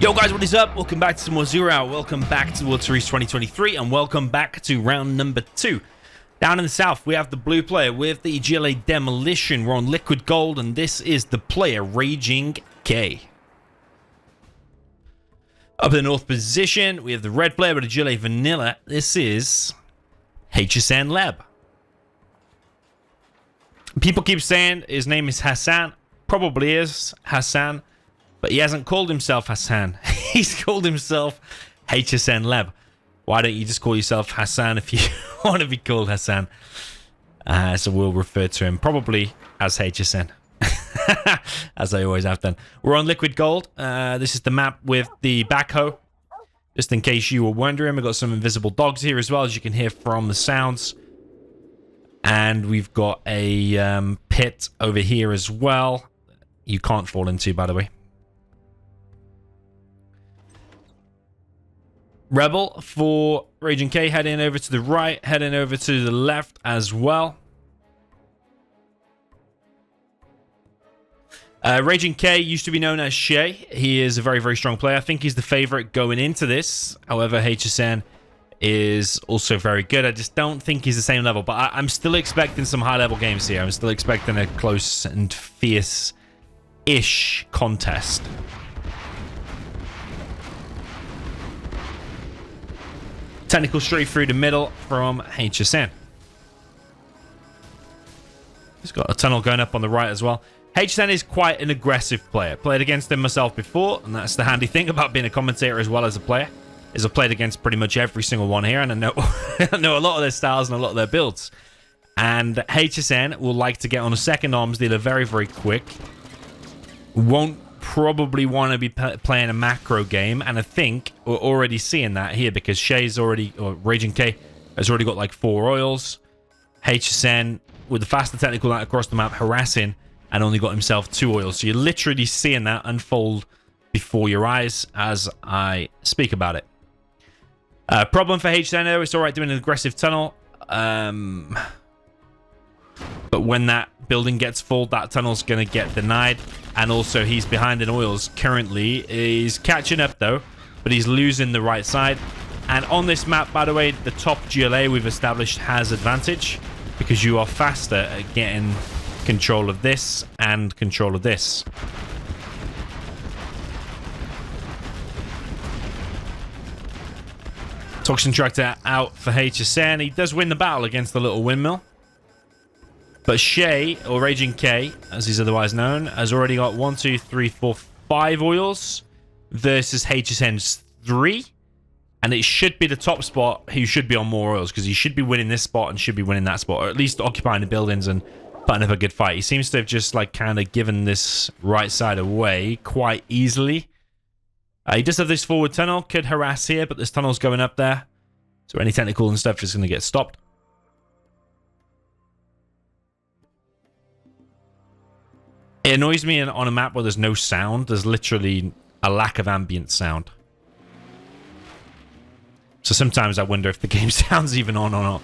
Yo guys, what is up? Welcome back to some more Zero Hour. Welcome back to World Series 2023 and welcome back to round number 2. Down in the south, we have the blue player with the GLA Demolition. We're on liquid gold and this is the player Raging K. Up in the north position, we have the red player with a GLA Vanilla. This is Hsn Leb. People keep saying his name is Hassan. Probably is Hassan. But he hasn't called himself Hassan. He's called himself Hsn Leb. Why don't you just call yourself Hassan if you want to be called Hassan? So we'll refer to him probably as Hsn. As I always have done. We're on liquid gold. This is the map with the backhoe. Just in case you were wondering, we've got some invisible dogs here as well, as you can hear from the sounds. And we've got a pit over here as well. You can't fall into, by the way. Rebel for Raging K, heading over to the right, heading over to the left as well. Raging K used to be known as Shay. He is a very, very strong player. I think he's the favorite going into this. However, Hsn is also very good. I just don't think he's the same level, but I'm still expecting some high-level games here. I'm still expecting a close and fierce-ish contest. Technical straight through the middle from Hsn. He's got a tunnel going up on the right as well. Hsn is quite an aggressive player. Played against him myself before, and that's the handy thing about being a commentator as well as a player, is I've played against pretty much every single one here, and I know, I know a lot of their styles and a lot of their builds. And Hsn will like to get on a second arms dealer very, very quick. Won't probably want to be playing a macro game, and I think we're already seeing that here because Shay's already, or Raging K has already got like 4 oils. Hsn with the faster technical out across the map harassing and only got himself 2 oils. So you're literally seeing that unfold before your eyes as I speak about it. Problem for Hsn though, it's alright doing an aggressive tunnel. But when that building gets full, that tunnel's going to get denied. And also, he's behind in oils currently. He's catching up, though. But he's losing the right side. And on this map, by the way, the top GLA we've established has advantage. Because you are faster at getting control of this and control of this. Toxin Tractor out for Hsn. He does win the battle against the little windmill. But Shay, or Raging K, as he's otherwise known, has already got 1, 2, 3, 4, 5 oils versus Hsn's 3. And it should be the top spot who should be on more oils because he should be winning this spot and should be winning that spot, or at least occupying the buildings and putting up a good fight. He seems to have just like kind of given this right side away quite easily. He does have this forward tunnel, could harass here, but this tunnel's going up there. So any technical and stuff is going to get stopped. It annoys me on a map where there's no sound. There's literally a lack of ambient sound. So sometimes I wonder if the game sound's even on or not.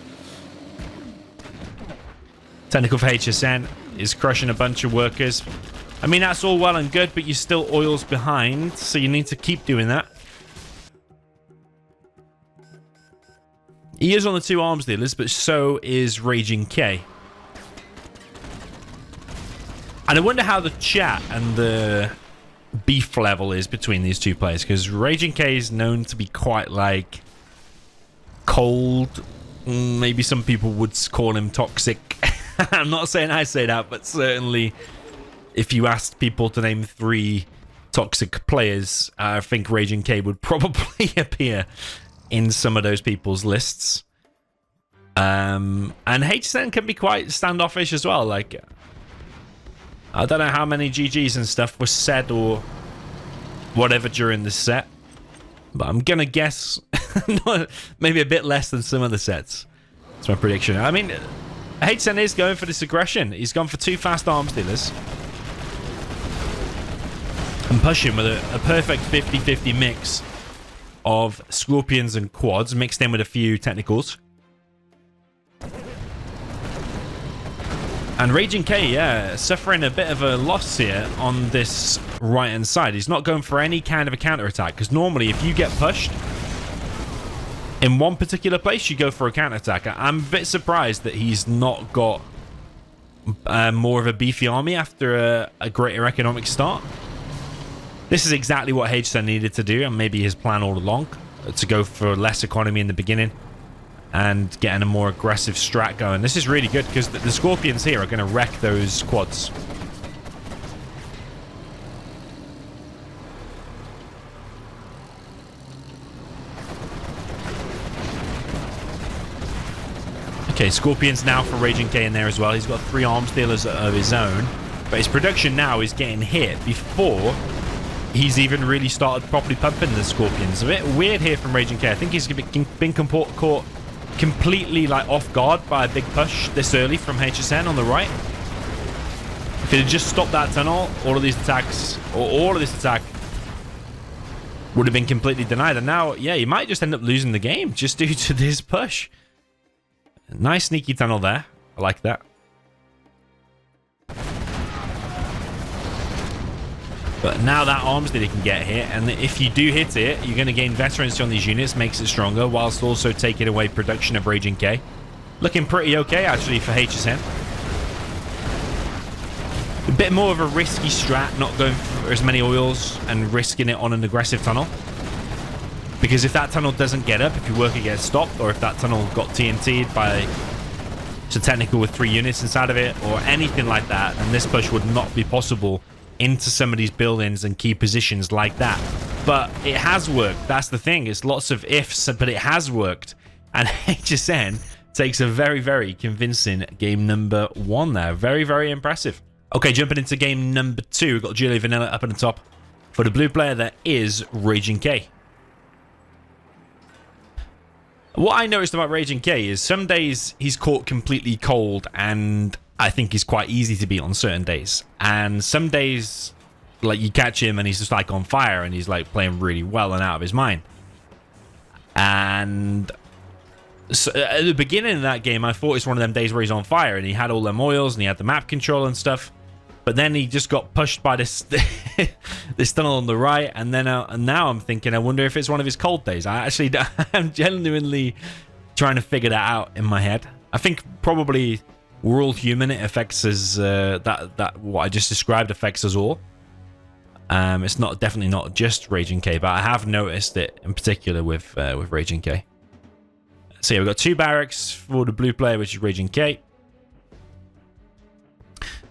Technical for Hsn is crushing a bunch of workers. I mean, that's all well and good, but you're still oils behind, so you need to keep doing that. He is on the 2 arms dealers, but so is Raging K. And I wonder how the chat and the beef level is between these two players, because Raging K is known to be quite like cold. Maybe some people would call him toxic. I'm not saying I say that, but certainly if you asked people to name 3 toxic players, I think Raging K would probably appear in some of those people's lists. And Hsn can be quite standoffish as well. Like, I don't know how many GGs and stuff were said or whatever during the set, but I'm gonna guess maybe a bit less than some of the sets. That's my prediction. I mean, Hsn is going for this aggression. He's gone for 2 fast arms dealers and pushing with a perfect 50-50 mix of scorpions and quads mixed in with a few technicals. And Raging K, yeah, suffering a bit of a loss here on this right-hand side. He's not going for any kind of a counter-attack, because normally if you get pushed in one particular place, you go for a counter-attack. I'm a bit surprised that he's not got more of a beefy army after a greater economic start. This is exactly what Hsn needed to do, and maybe his plan all along, to go for less economy in the beginning and getting a more aggressive strat going. This is really good because the Scorpions here are going to wreck those quads. Okay, Scorpions now for Raging K in there as well. He's got 3 arms dealers of his own, but his production now is getting hit before he's even really started properly pumping the Scorpions. A bit weird here from Raging K. I think he's been caught completely like off guard by a big push this early from Hsn on the right. If it had just stopped that tunnel, all of these attacks, or all of this attack, would have been completely denied. And now, yeah, you might just end up losing the game just due to this push. Nice sneaky tunnel there. I like that. But now that arms dealer can get hit, and if you do hit it, you're going to gain veterancy on these units, makes it stronger, whilst also taking away production of Raging K. Looking pretty okay, actually, for Hsn. A bit more of a risky strat, not going for as many oils and risking it on an aggressive tunnel. Because if that tunnel doesn't get up, if your worker gets stopped, or if that tunnel got TNT'd by a technical with 3 units inside of it, or anything like that, then this push would not be possible into some of these buildings and key positions like that. But it has worked. That's the thing. It's lots of ifs, but it has worked. And Hsn takes a very, very convincing game number 1 there. Very, very impressive. Okay, jumping into game number 2. We've got Gilly Vanilla up on the top. For the blue player, there is Raging K. What I noticed about Raging K is some days he's caught completely cold, and I think he's quite easy to beat on certain days. And some days, like, you catch him and he's just like on fire and he's like playing really well and out of his mind. And so at the beginning of that game, I thought it's one of them days where he's on fire and he had all them oils and he had the map control and stuff. But then he just got pushed by this this tunnel on the right, and then and now I'm thinking, I wonder if it's one of his cold days. I'm genuinely trying to figure that out in my head. I think probably we're all human. It affects us. That what I just described affects us all. It's definitely not just Raging K, but I have noticed it in particular with Raging K. So yeah, we've got 2 barracks for the blue player, which is Raging K.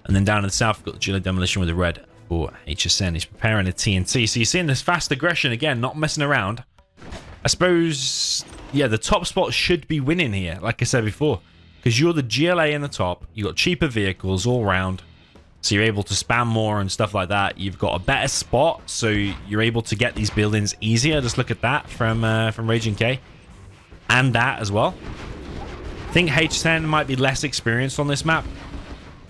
And then down in the south, we've got the Gilly Demolition with the red for Hsn. He's preparing a TNT. So you're seeing this fast aggression again, not messing around. I suppose, yeah, the top spot should be winning here, like I said before. Because you're the GLA in the top. You've got cheaper vehicles all around. So you're able to spam more and stuff like that. You've got a better spot, so you're able to get these buildings easier. Just look at that from Raging K. And that as well. I think Hsn might be less experienced on this map.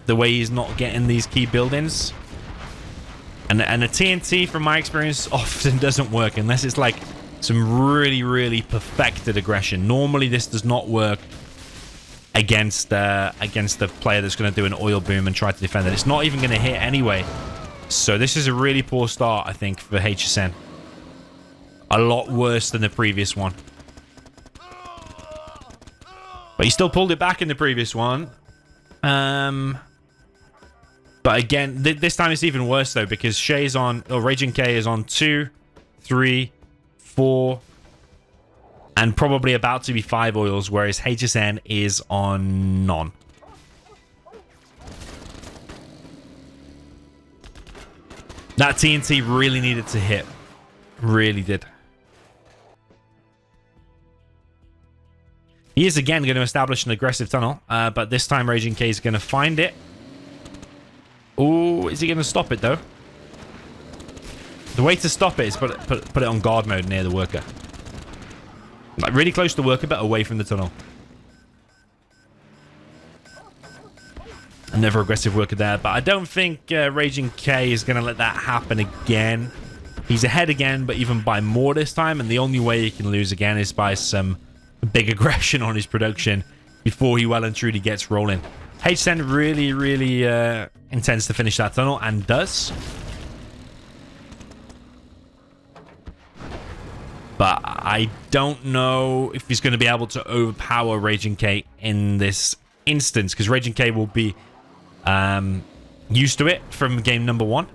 The way he's not getting these key buildings. And the TNT, from my experience, often doesn't work unless it's like some really, really perfected aggression. Normally, this does not work against the player that's going to do an oil boom and try to defend it. It's not even going to hit anyway. So this is a really poor start, I think, for Hsn. A lot worse than the previous one. But he still pulled it back in the previous one. But again, this time it's even worse though, because Raging K is on 2, 3, 4, and probably about to be 5 oils, whereas Hsn is on none. That TNT really needed to hit. Really did. He is again going to establish an aggressive tunnel, but this time Raging K is going to find it. Oh, is he going to stop it though? The way to stop it is put it on guard mode near the worker. Like really close to the worker, but away from the tunnel. Another aggressive worker there, but I don't think Raging K is going to let that happen again. He's ahead again, but even by more this time, and the only way he can lose again is by some big aggression on his production before he well and truly gets rolling. Hsn really, really intends to finish that tunnel and does. But I don't know if he's going to be able to overpower Raging K in this instance, because Raging K will be used to it from game number 1.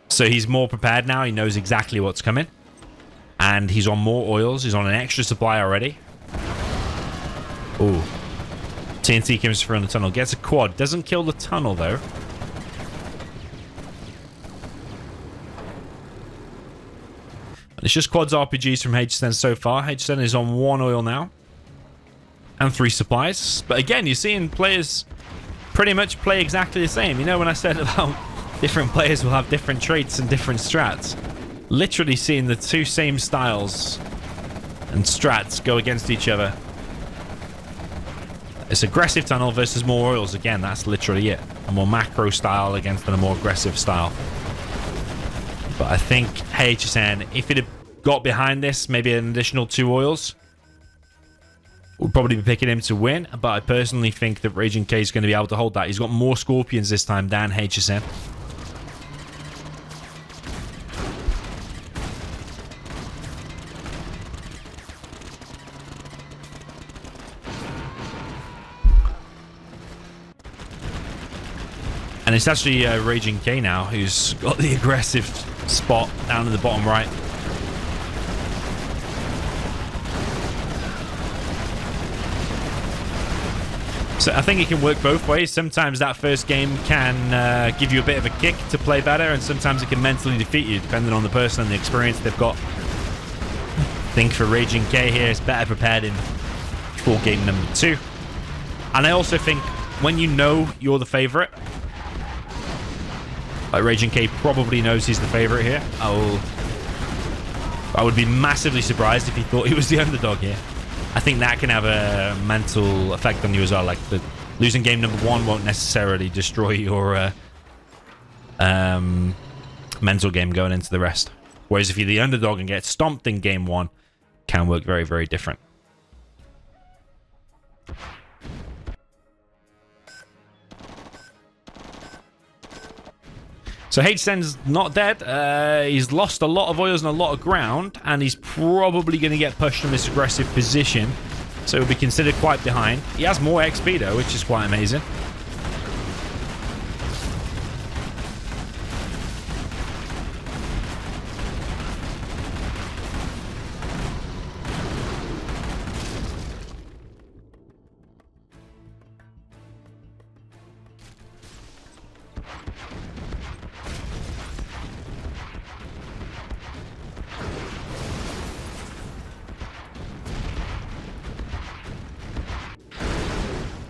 So he's more prepared now. He knows exactly what's coming. And he's on more oils. He's on an extra supply already. Ooh. TNT comes through on the tunnel. Gets a quad. Doesn't kill the tunnel, though. It's just quads RPGs from Hsn so far. Hsn is on 1 oil now. And 3 supplies. But again, you're seeing players pretty much play exactly the same. You know, when I said about different players will have different traits and different strats. Literally seeing the 2 same styles and strats go against each other. It's aggressive tunnel versus more oils. Again, that's literally it. A more macro style against a more aggressive style. But I think Hsn, if it had got behind this, maybe an additional 2 oils, would probably be picking him to win. But I personally think that Raging K is going to be able to hold that. He's got more Scorpions this time than Hsn. And it's actually Raging K now who's got the aggressive spot down in the bottom right. So I think it can work both ways. Sometimes that first game can give you a bit of a kick to play better, and sometimes it can mentally defeat you, depending on the person and the experience they've got. I think for Raging K here, it's better prepared in full game number 2. And I also think when you know you're the favorite, like Raging K probably knows he's the favorite here. I would be massively surprised if he thought he was the underdog here. I think that can have a mental effect on you as well. Like, losing game number 1 won't necessarily destroy your mental game going into the rest. Whereas if you're the underdog and get stomped in game 1, can work very, very different. So Hsn's not dead. He's lost a lot of oils and a lot of ground, and he's probably going to get pushed from this aggressive position. So he'll be considered quite behind. He has more XP though, which is quite amazing.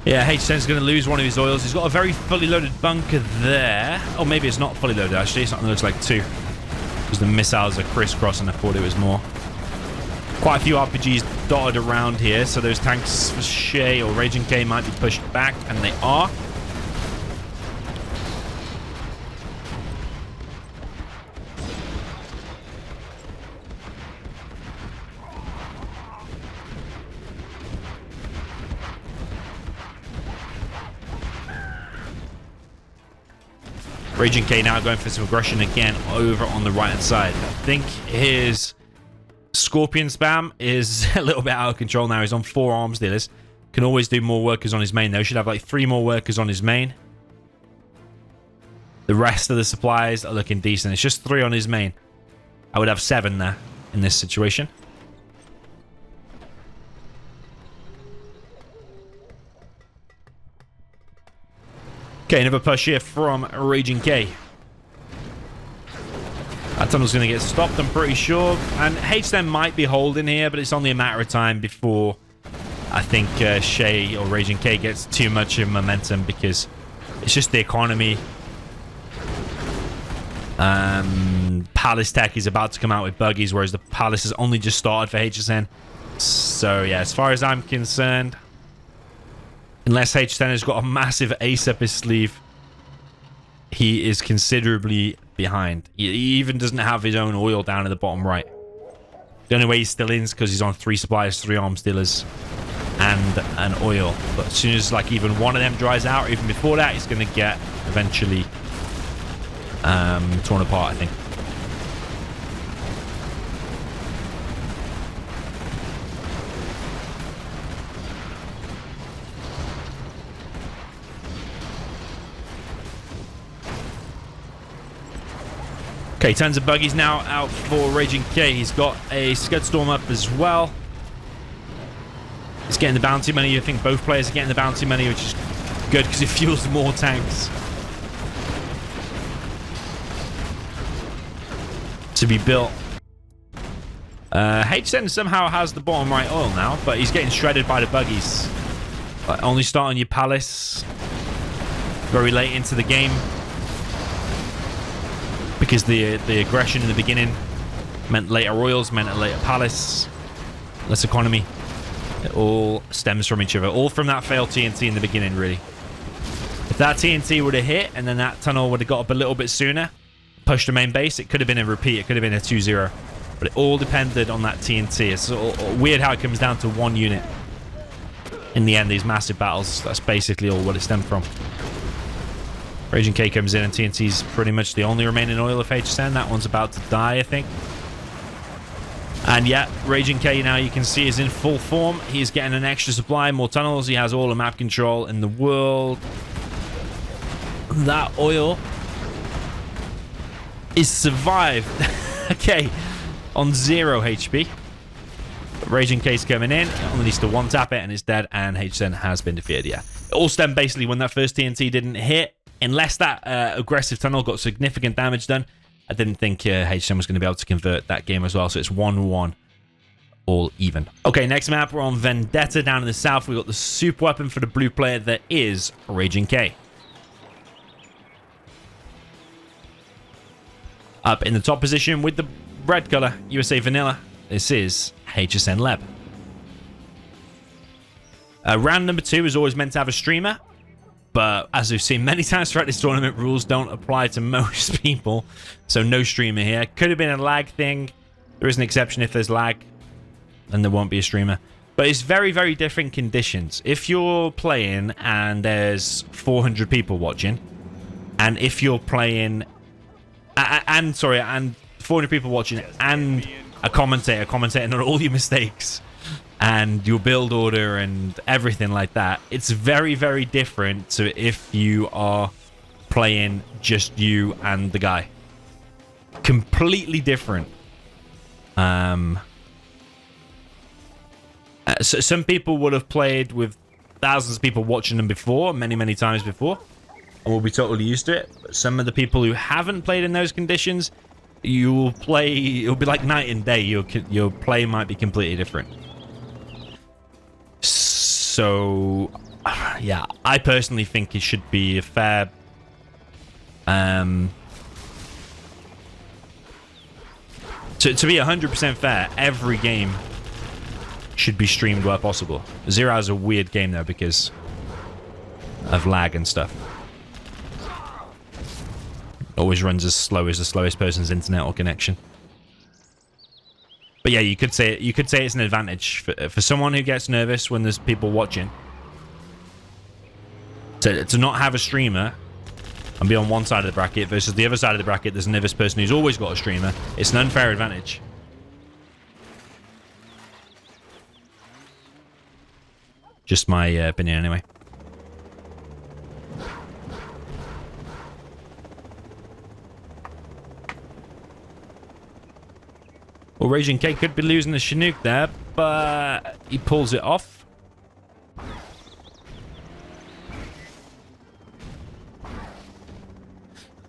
Yeah, Hsn's going to lose one of his oils. He's got a very fully loaded bunker there. Oh, maybe it's not fully loaded, actually. It's something that looks like 2. Because the missiles are crisscrossing. I thought it was more. Quite a few RPGs dotted around here. So those tanks for Shay or Raging K might be pushed back. And they are. Raging K now going for some aggression again over on the right-hand side. I think his Scorpion spam is a little bit out of control now. He's on 4 arms dealers. Can always do more workers on his main, though. Should have like 3 more workers on his main. The rest of the supplies are looking decent. It's just 3 on his main. I would have 7 there in this situation. Okay, another push here from Raging K. That tunnel's going to get stopped, I'm pretty sure. And Hsn might be holding here, but it's only a matter of time before I think Shay or Raging K gets too much of momentum, because it's just the economy. Palace Tech is about to come out with buggies, whereas the Palace has only just started for Hsn. So yeah, as far as I'm concerned, unless Hsn has got a massive ace up his sleeve, he is considerably behind. He even doesn't have his own oil down at the bottom right. The only way he's still in is because he's on 3 suppliers, 3 arms dealers, and an oil. But as soon as like even one of them dries out, or even before that, it's going to get eventually torn apart, I think. Okay, tons of buggies now out for Raging K. He's got a Scud Storm up as well. He's getting the bounty money. I think both players are getting the bounty money, which is good because it fuels more tanks to be built. Hsn somehow has the bottom right oil now, but he's getting shredded by the buggies. Like, only starting your palace very late into the game, because the aggression in the beginning meant later royals, meant a later palace, less economy. It all stems from each other, all from that failed TNT in the beginning, really. If that TNT would have hit and then that tunnel would have got up a little bit sooner, pushed the main base, it could have been a repeat, it could have been a 2-0. But it all depended on that TNT. It's weird how it comes down to one unit. In the end, these massive battles, that's basically all what it stemmed from. Raging K comes in and TNT's pretty much the only remaining oil of Hsn. That one's about to die, I think. And yeah, Raging K now you can see is in full form. He's getting an extra supply, more tunnels. He has all the map control in the world. That oil is survived. Okay, on 0 HP. But Raging K's coming in. Only needs to one-tap it and it's dead. And Hsn has been defeated, yeah. It all stemmed basically when that first TNT didn't hit. Unless that aggressive tunnel got significant damage done, I didn't think Hsn was going to be able to convert that game as well. So it's 1-1, all even. Okay, next map, we're on Vendetta down in the south. We've got the super weapon for the blue player that is Raging K. Up in the top position with the red color, USA Vanilla, this is Hsn Leb. Round number 2 is always meant to have a streamer. But as we've seen many times throughout this tournament, rules don't apply to most people. So no streamer here. Could have been a lag thing. There is an exception if there's lag. Then there won't be a streamer. But it's very, very different conditions. If you're playing and there's 400 people watching. And if you're playing... And 400 people watching and a commentator commentating on all your mistakes. And your build order and everything like that. It's very, very different to if you are playing just you and the guy. Completely different. So some people would have played with thousands of people watching them before, many, many times before, and will be totally used to it. But some of the people who haven't played in those conditions, you will play, it'll be like night and day. Your play might be completely different. So, yeah, I personally think it should be a fair... To be 100% fair, every game should be streamed where possible. Zero is a weird game, though, because of lag and stuff. Always runs as slow as the slowest person's internet or connection. But yeah, you could say it's an advantage for someone who gets nervous when there's people watching. To not have a streamer and be on one side of the bracket versus the other side of the bracket, there's a nervous person who's always got a streamer. It's an unfair advantage. Just my opinion, anyway. Well, Raging K could be losing the Chinook there, but he pulls it off.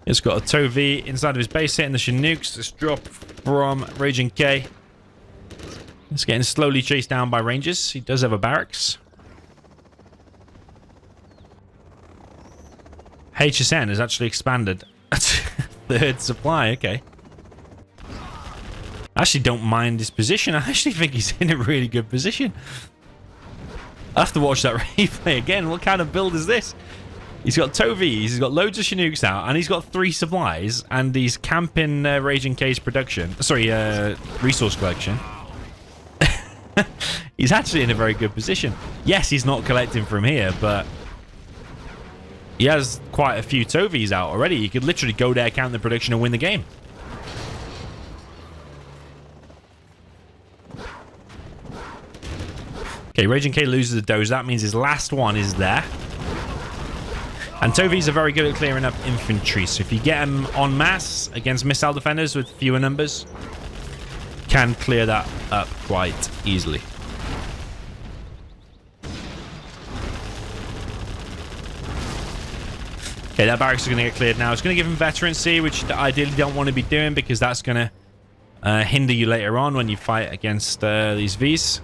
He's got a Tovi inside of his base hitting the Chinooks. This drop from Raging K. He's getting slowly chased down by Rangers. He does have a barracks. Hsn has actually expanded. Third supply, okay. I actually don't mind his position. I actually think he's in a really good position. I have to watch that replay again. What kind of build is this? He's got Tovies, he's got loads of Chinooks out, and he's got 3 supplies, and he's camping Raging K's production. Sorry, resource collection. He's actually in a very good position. Yes, he's not collecting from here, but he has quite a few Tovies out already. He could literally go there, count the production, and win the game. Okay, Raging K loses the Doge. That means his last one is there. And Tovies are very good at clearing up infantry. So if you get them en masse against missile defenders with fewer numbers, can clear that up quite easily. Okay, that barracks is going to get cleared now. It's going to give him veterancy, which I ideally don't want to be doing because that's going to hinder you later on when you fight against these Vs.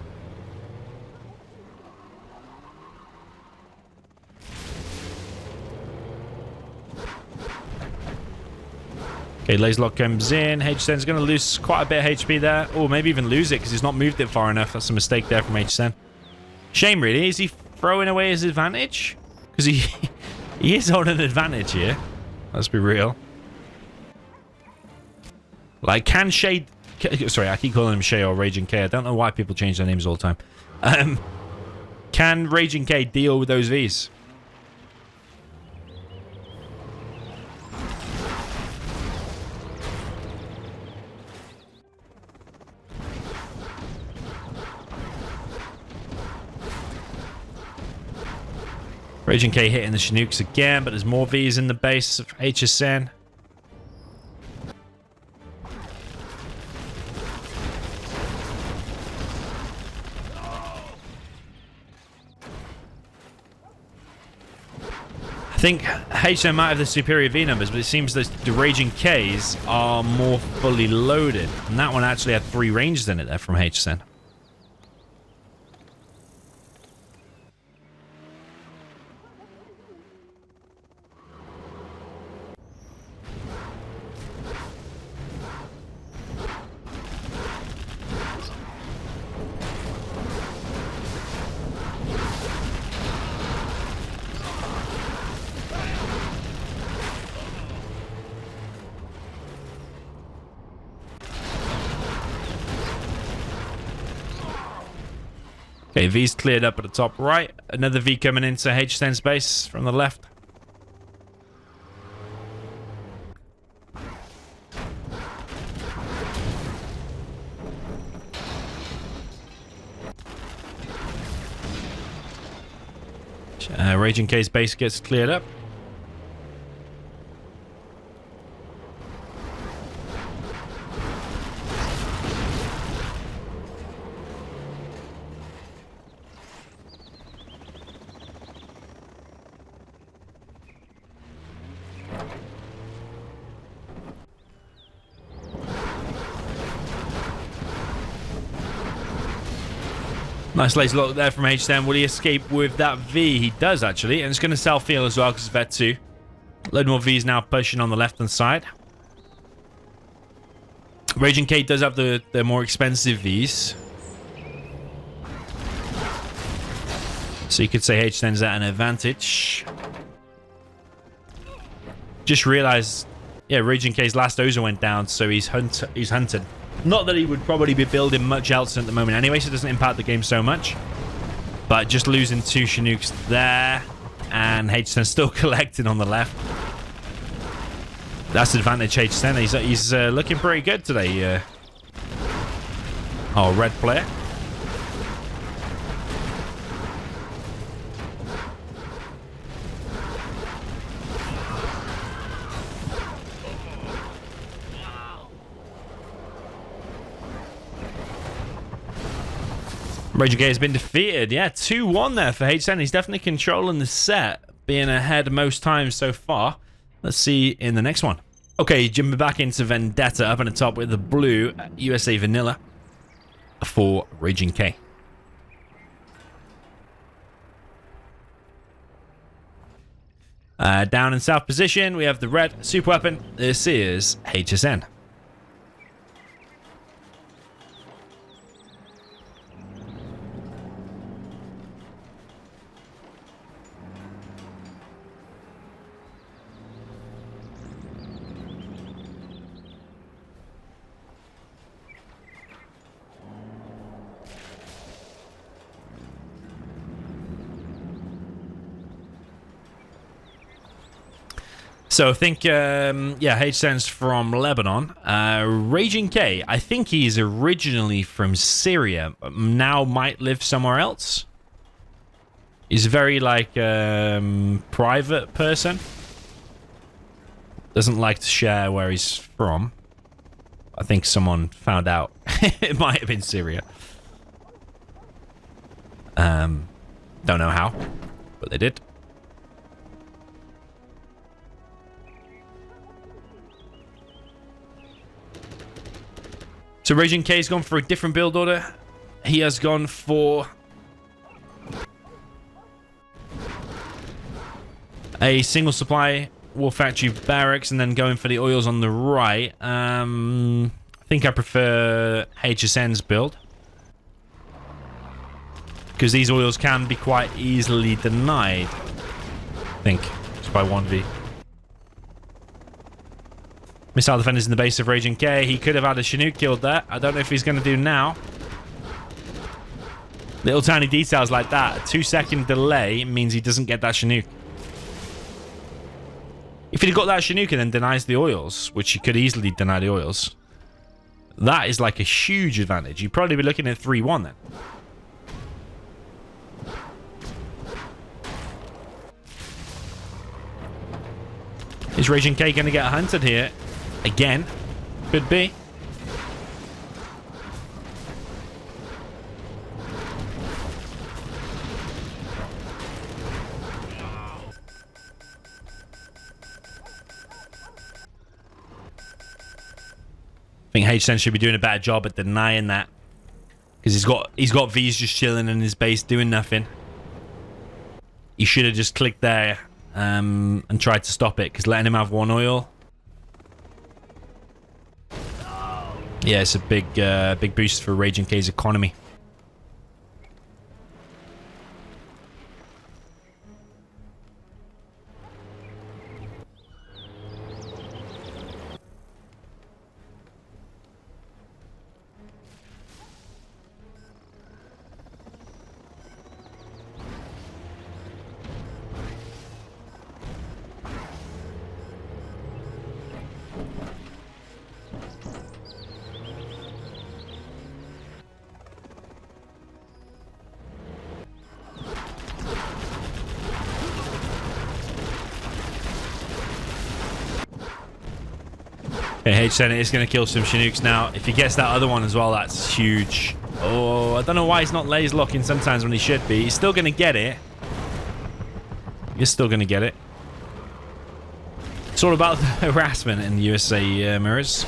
Okay, Laserlock comes in. Hsn's going to lose quite a bit of HP there. Or maybe even lose it because he's not moved it far enough. That's a mistake there from Hsn. Shame, really. Is he throwing away his advantage? Because he is on an advantage here. Let's be real. Like, can Shade... Sorry, I keep calling him Shay or Raging K. I don't know why people change their names all the time. Can Raging K deal with those Vs? Raging K hitting the Chinooks again, but there's more Vs in the base of Hsn. I think Hsn might have the superior V numbers, but it seems that the Raging Ks are more fully loaded. And that one actually had 3 ranges in it there from Hsn. Okay, V's cleared up at the top right. Another V coming into Hsn's base from the left. Raging K's base gets cleared up. Nice laser lock there from Hsn. Will he escape with that V? He does, actually. And it's going to self-heal as well because it's Vet 2. A load more Vs now pushing on the left-hand side. Raging K does have the more expensive Vs. So you could say Hsn's at an advantage. Just realized, yeah, Raging K's last Oza went down, so he's hunted. Not that he would probably be building much else at the moment anyway, so it doesn't impact the game so much. But just losing 2 Chinooks there, and Hsn still collecting on the left. That's advantage Hsn. He's looking pretty good today. Oh, red player. Raging K has been defeated. Yeah, 2-1 there for Hsn. He's definitely controlling the set, being ahead most times so far. Let's see in the next one. Okay, jumping back into Vendetta up on the top with the blue USA Vanilla for Raging K. Down in south position, we have the red super weapon. This is Hsn. So I think, yeah, Hsn's from Lebanon. Raging K, I think he's originally from Syria, but now might live somewhere else. He's a very, like, private person. Doesn't like to share where he's from. I think someone found out. It might have been Syria. Don't know how, but they did. So Raging K's gone for a different build order. He has gone for a single supply war factory barracks and then going for the oils on the right. I think I prefer Hsn's build, because these oils can be quite easily denied. I think just by 1v. Missile defenders in the base of Raging K. He could have had a Chinook killed there. I don't know if he's going to do now. Little tiny details like that. A 2-second delay means he doesn't get that Chinook. If he'd have got that Chinook and then denies the oils, which he could easily deny the oils, that is like a huge advantage. You'd probably be looking at 3-1 then. Is Raging K going to get hunted here? Again, could be. I think Hsn should be doing a better job at denying that, because he's got V's just chilling in his base doing nothing. He should have just clicked there and tried to stop it, because letting him have one oil. Yeah, it's a big boost for Raging K's economy. Okay, Hsn is going to kill some Chinooks now. If he gets that other one as well, that's huge. Oh, I don't know why he's not laser locking sometimes when he should be. He's still going to get it. He's still going to get it. It's all about the harassment in the USA mirrors.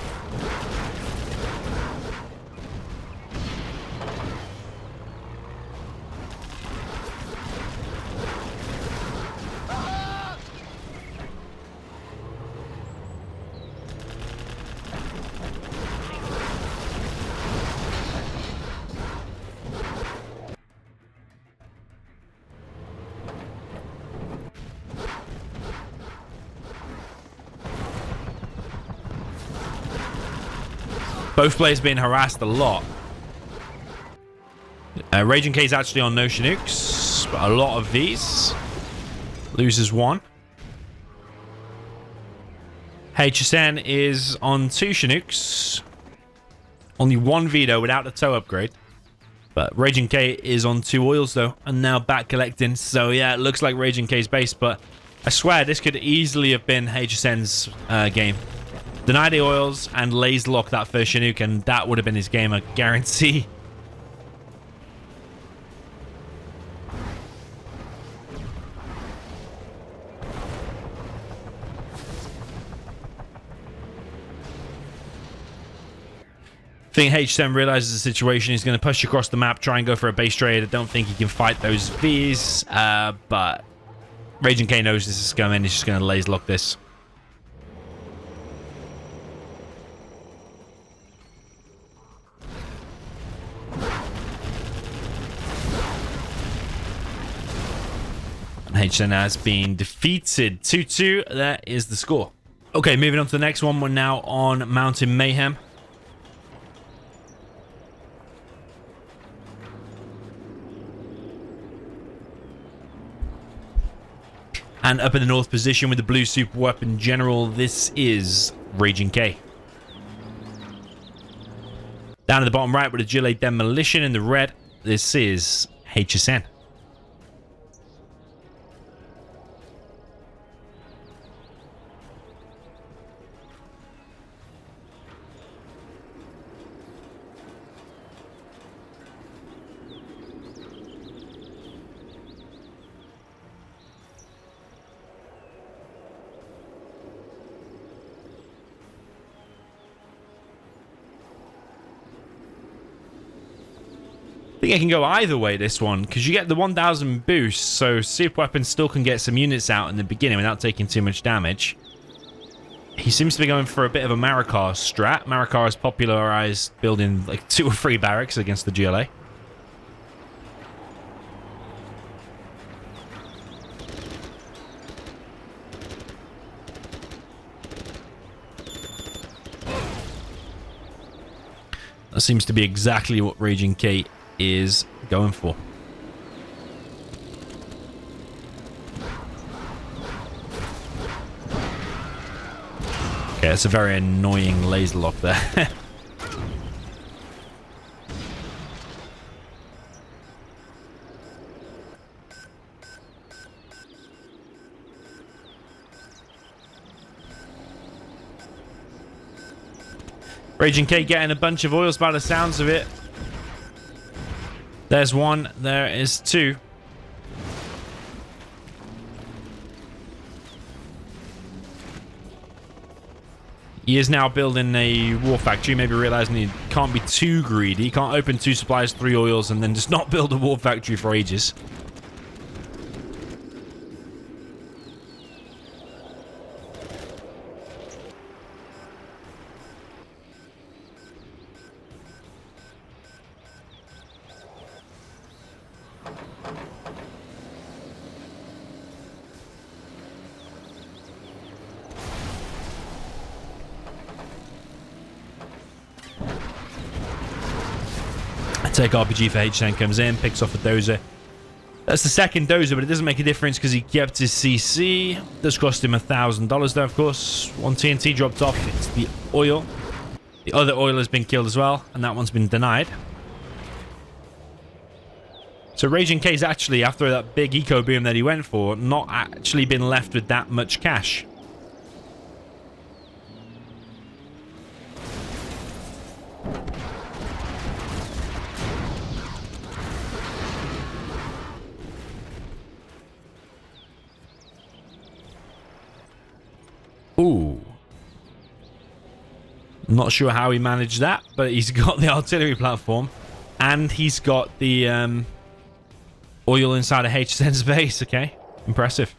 Both players being harassed a lot. Raging K is actually on no Chinooks, but a lot of these. Loses one. Hsn is on 2 Chinooks. Only 1 veto without the tow upgrade. But Raging K is on 2 oils though, and now back collecting. So yeah, it looks like Raging K's base, but I swear this could easily have been Hsn's game. Deny the oils and laser lock that first Chinook, and that would have been his game, I guarantee. I think Hsn realizes the situation. He's going to push across the map, try and go for a base trade. I don't think he can fight those Vs, but Raging K knows this is coming. He's just going to laser lock this. Hsn has been defeated. 2-2. That is the score. Okay, moving on to the next one. We're now on Mountain Mayhem. And up in the north position with the blue super weapon general, this is Raging K. Down at the bottom right with the Gilet Demolition in the red, this is Hsn. I think it can go either way, this one, because you get the 1000 boost, so super weapon still can get some units out in the beginning without taking too much damage. He seems to be going for a bit of a Marikar strat. Marikar has popularized building like 2 or 3 barracks against the GLA. That seems to be exactly what Raging K is going for. Okay, that's a very annoying laser lock there. Raging K getting a bunch of oils by the sounds of it. There's 1, there is 2. He is now building a war factory, maybe realizing he can't be too greedy. He can't open 2 supplies, 3 oils, and then just not build a war factory for ages. Take RPG for Hsn comes in, picks off a dozer. That's the second dozer, but it doesn't make a difference because he kept his CC. Does cost him $1,000 though, of course. 1 TNT dropped off. It's the oil. The other oil has been killed as well, and that one's been denied. So Raging K's actually, after that big eco boom that he went for, not actually been left with that much cash. Ooh. Not sure how he managed that, but he's got the artillery platform and he's got the oil inside of Hsn's base. Okay, impressive.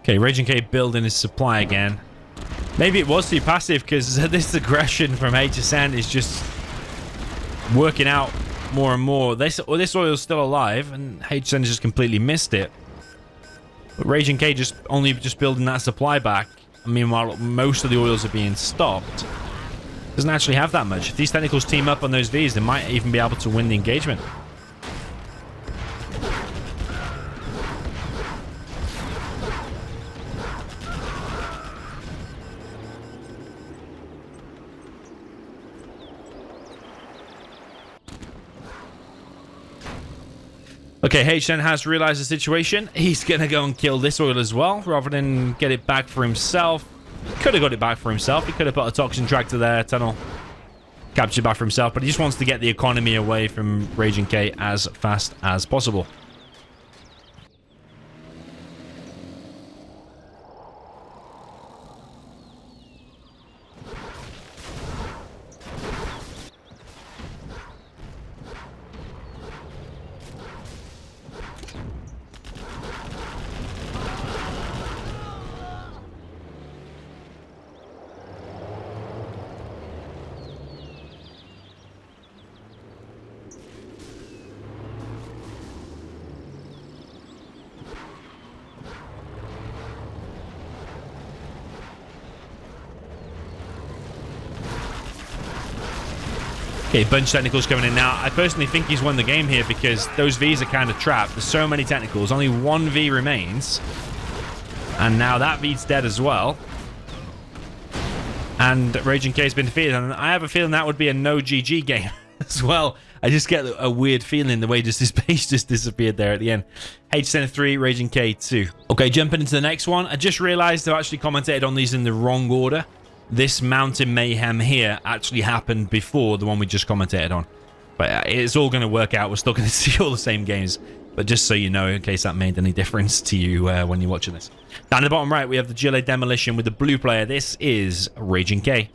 Okay, Raging K building his supply again. Maybe it was too passive because this aggression from Hsn is just working out more and more. This oil is still alive and Hsn just completely missed it. But Raging K just building that supply back. And meanwhile, most of the oils are being stopped. Doesn't actually have that much. If these tentacles team up on those Vs, they might even be able to win the engagement. Okay, Hsn has realized the situation. He's going to go and kill this oil as well, rather than get it back for himself. Could have got it back for himself. He could have put a toxin tractor there, tunnel. Captured back for himself, but he just wants to get the economy away from Raging K as fast as possible. Okay, bunch technicals coming in now. I personally think he's won the game here because those Vs are kind of trapped. There's so many technicals. Only one V remains. And now that V's dead as well. And Raging K's been defeated. And I have a feeling that would be a no GG game as well. I just get a weird feeling the way just his base just disappeared there at the end. Hsn 3, Raging K 2. Okay, jumping into the next one. I just realized I've actually commentated on these in the wrong order. This Mountain Mayhem here actually happened before the one we just commentated on. But it's all going to work out. We're still going to see all the same games. But just so you know, in case that made any difference to you when you're watching this. Down in the bottom right, we have the Gilet Demolition with the blue player. This is Raging K.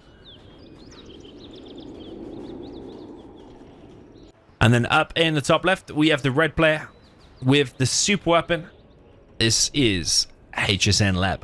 And then up in the top left, we have the red player with the super weapon. This is Hsn Leb.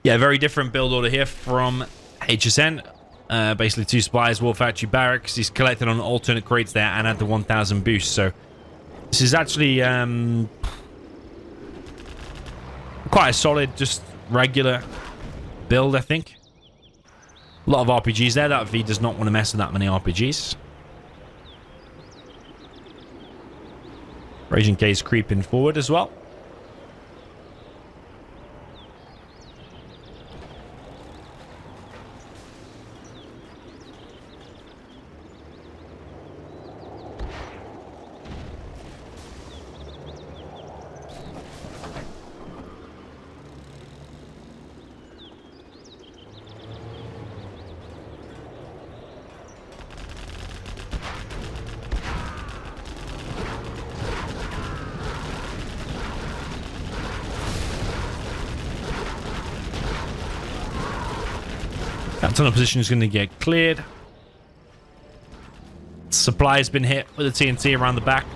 Yeah, very different build order here from Hsn. Basically 2 supplies, War Factory Barracks. He's collected on alternate crates there and had the 1000 boost. So this is actually quite a solid, just regular build, I think. A lot of RPGs there. That V does not want to mess with that many RPGs. Raging K is creeping forward as well. That tunnel position is going to get cleared. Supply has been hit with the TNT around the back.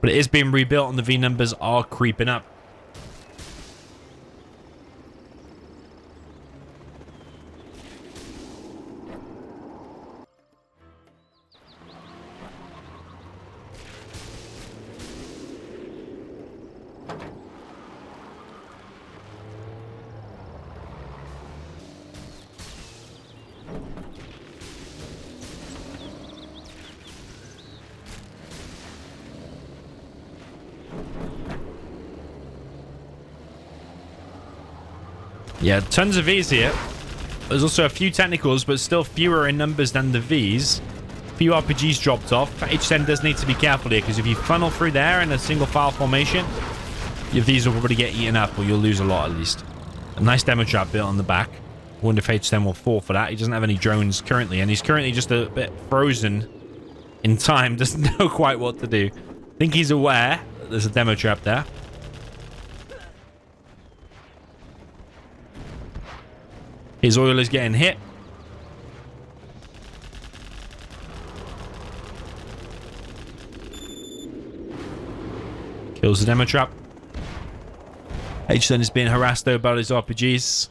But it is being rebuilt and the V numbers are creeping up. Yeah, tons of Vs here. There's also a few technicals, but still fewer in numbers than the Vs. A few RPGs dropped off. Hsn does need to be careful here, because if you funnel through there in a single file formation, your Vs will probably get eaten up, or you'll lose a lot at least. A nice demo trap built on the back. I wonder if Hsn will fall for that. He doesn't have any drones currently, and he's currently just a bit frozen in time. Doesn't know quite what to do. I think he's aware that there's a demo trap there. His oil is getting hit. Builds the demo trap. Hsn is being harassed though by his RPGs.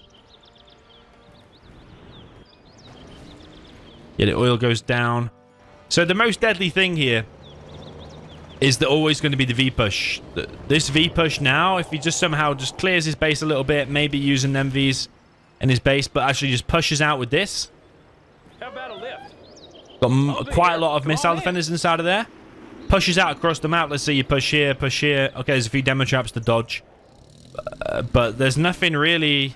Yeah, the oil goes down. So the most deadly thing here is always going to be the V push. This V push now, if he just somehow just clears his base a little bit, maybe using them Vs in his base, but actually just pushes out with this. How about a lift? Got quite a lot of missile defenders inside of there. Pushes out across the map. Let's say you push here, push here. Okay, there's a few demo traps to dodge. But there's nothing really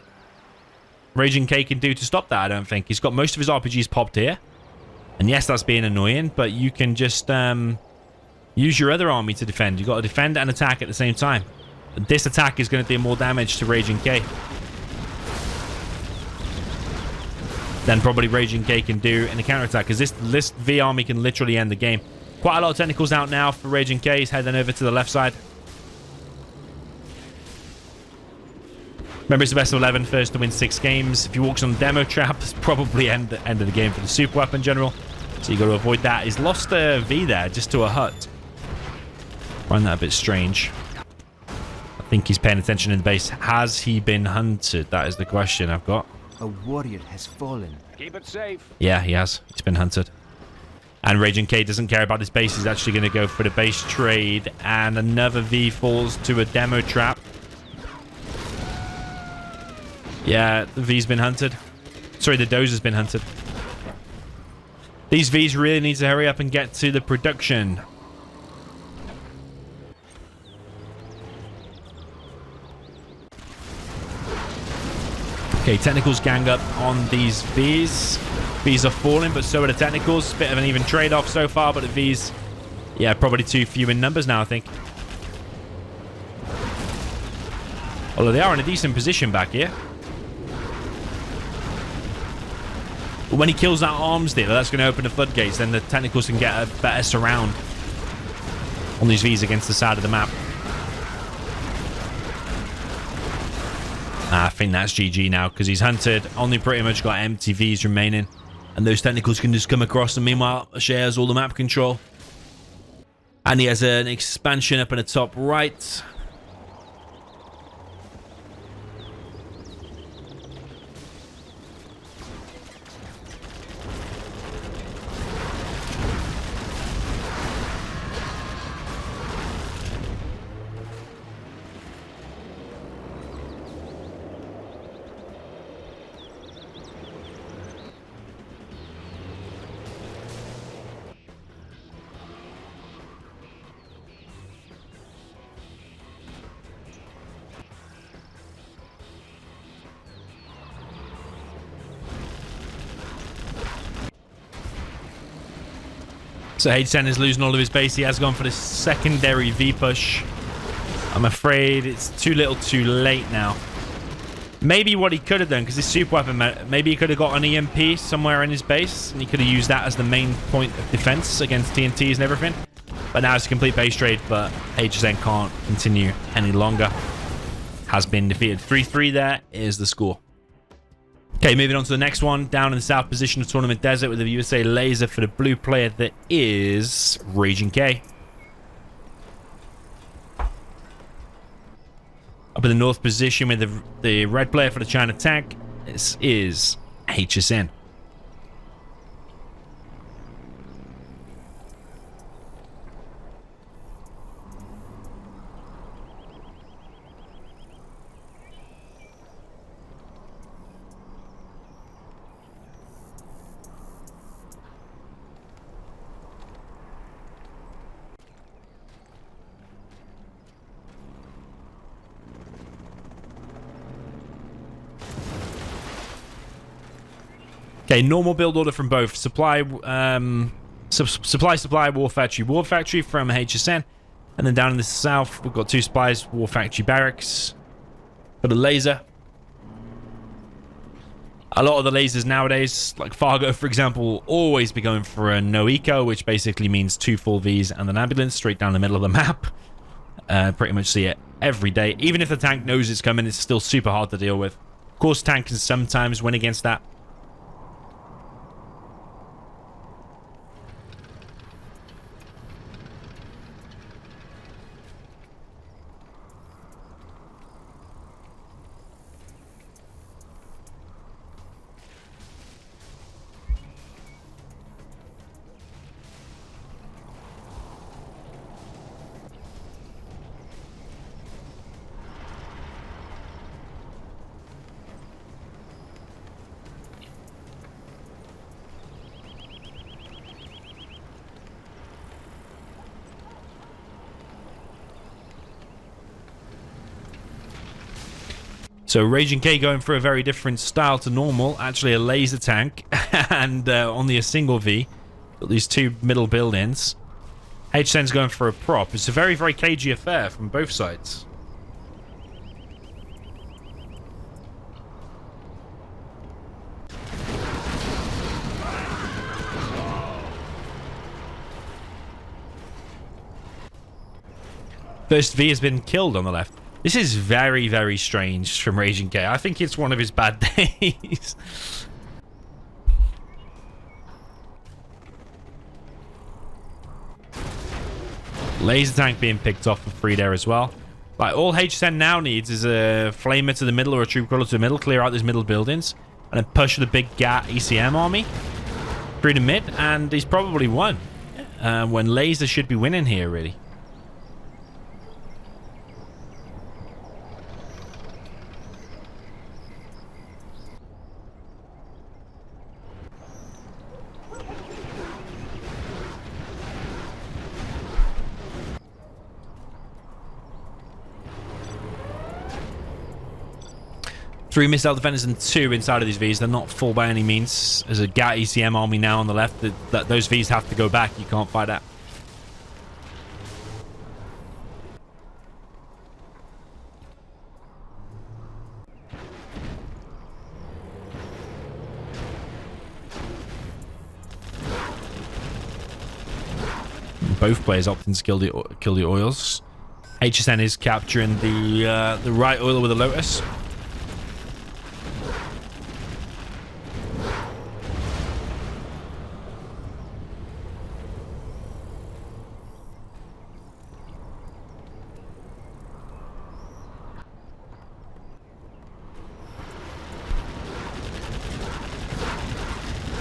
Raging K can do to stop that, I don't think. He's got most of his RPGs popped here. And yes, that's being annoying, but you can just use your other army to defend. You've got to defend and attack at the same time. This attack is going to do more damage to Raging K than probably Raging K can do in a counterattack, because this V army can literally end the game. Quite a lot of technicals out now for Raging K. He's heading over to the left side. Remember, it's the best of 11, first to win 6 games. If he walks on demo trap, it's probably end of the game for the super weapon general. So you got to avoid that. He's lost a V there just to a hut. Find that a bit strange. I think he's paying attention in the base. Has he been hunted? That is the question I've got. A warrior has fallen. Keep it safe. Yeah, he has. He's been hunted. And Raging K doesn't care about his base. He's actually going to go for the base trade. And another V falls to a demo trap. Yeah, the V's been hunted. Sorry, the Dozer's been hunted. These V's really need to hurry up and get to the production. Okay, technicals gang up on these V's. V's are falling, but so are the technicals. Bit of an even trade-off so far, but the V's, yeah, probably too few in numbers now, I think. Although they are in a decent position back here. But when he kills that arms dealer, that's going to open the floodgates. Then the technicals can get a better surround on these V's against the side of the map. I think that's GG now, because he's hunted. Only pretty much got empty V's remaining. And those technicals can just come across. And meanwhile, shares all the map control. And he has an expansion up in the top right. So Hsn is losing all of his base. He has gone for the secondary V push. I'm afraid it's too little too late now. Maybe what he could have done, because this super weapon, maybe he could have got an EMP somewhere in his base, and he could have used that as the main point of defense against TNTs and everything. But now it's a complete base trade, but Hsn can't continue any longer. Has been defeated. 3-3 there is the score. Okay, moving on to the next one. Down in the south position of Tournament Desert with the USA laser for the blue player that is Raging K. Up in the north position with the red player for the China tank. This is Hsn. Okay, normal build order from both. Supply, supply, War Factory from Hsn. And then down in the south, we've got 2 supplies, War Factory Barracks. Got a laser. A lot of the lasers nowadays, like Fargo, for example, will always be going for a no eco, which basically means 2 full Vs and an ambulance straight down the middle of the map. Pretty much see it every day. Even if the tank knows it's coming, it's still super hard to deal with. Of course, tank can sometimes win against that. So Raging K going for a very different style to normal. Actually a laser tank. And only a single V. Got these two middle buildings. Hsn's going for a prop. It's a very, very cagey affair from both sides. First V has been killed on the left. This is very, very strange from Raging K. I think it's one of his bad days. Laser tank being picked off for free there as well. Like, all Hsn now needs is a flamer to the middle or a troop crawler to the middle, clear out these middle buildings, and then push the big GAT ECM army through the mid, and he's probably won. When Laser should be winning here, really. Three missile defenders and two inside of these Vs. They're not full by any means. There's a GAT ECM army now on the left. Those Vs have to go back. You can't fight that. Both players opting to kill the oils. Hsn is capturing the right oil with a Lotus.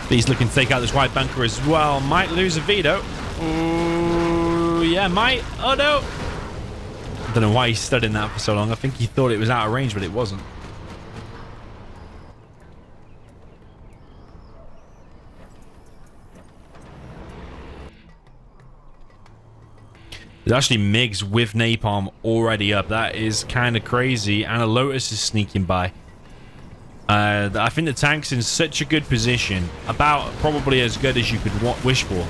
He's looking to take out this white bunker as well. Might lose a veto. Ooh, yeah, might. Oh, no. I don't know why he stood in that for so long. I think he thought it was out of range, but it wasn't. There's actually MiGs with Napalm already up. That is kind of crazy. And a Lotus is sneaking by. I think the tank's in such a good position. About probably as good as you could wish for.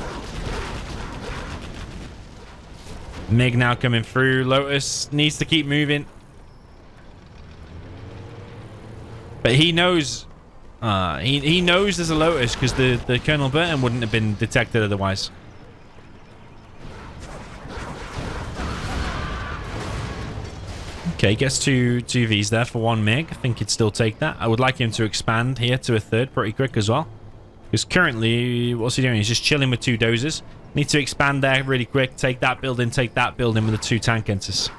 MiG now coming through. Lotus needs to keep moving. But he knows... he knows there's a Lotus because the Colonel Burton wouldn't have been detected otherwise. Okay, gets two Vs there for one MiG. I think he'd still take that. I would like him to expand here to a third pretty quick as well. Because currently, what's he doing? He's just chilling with two dozers. Need to expand there really quick. Take that building with the two tank enters.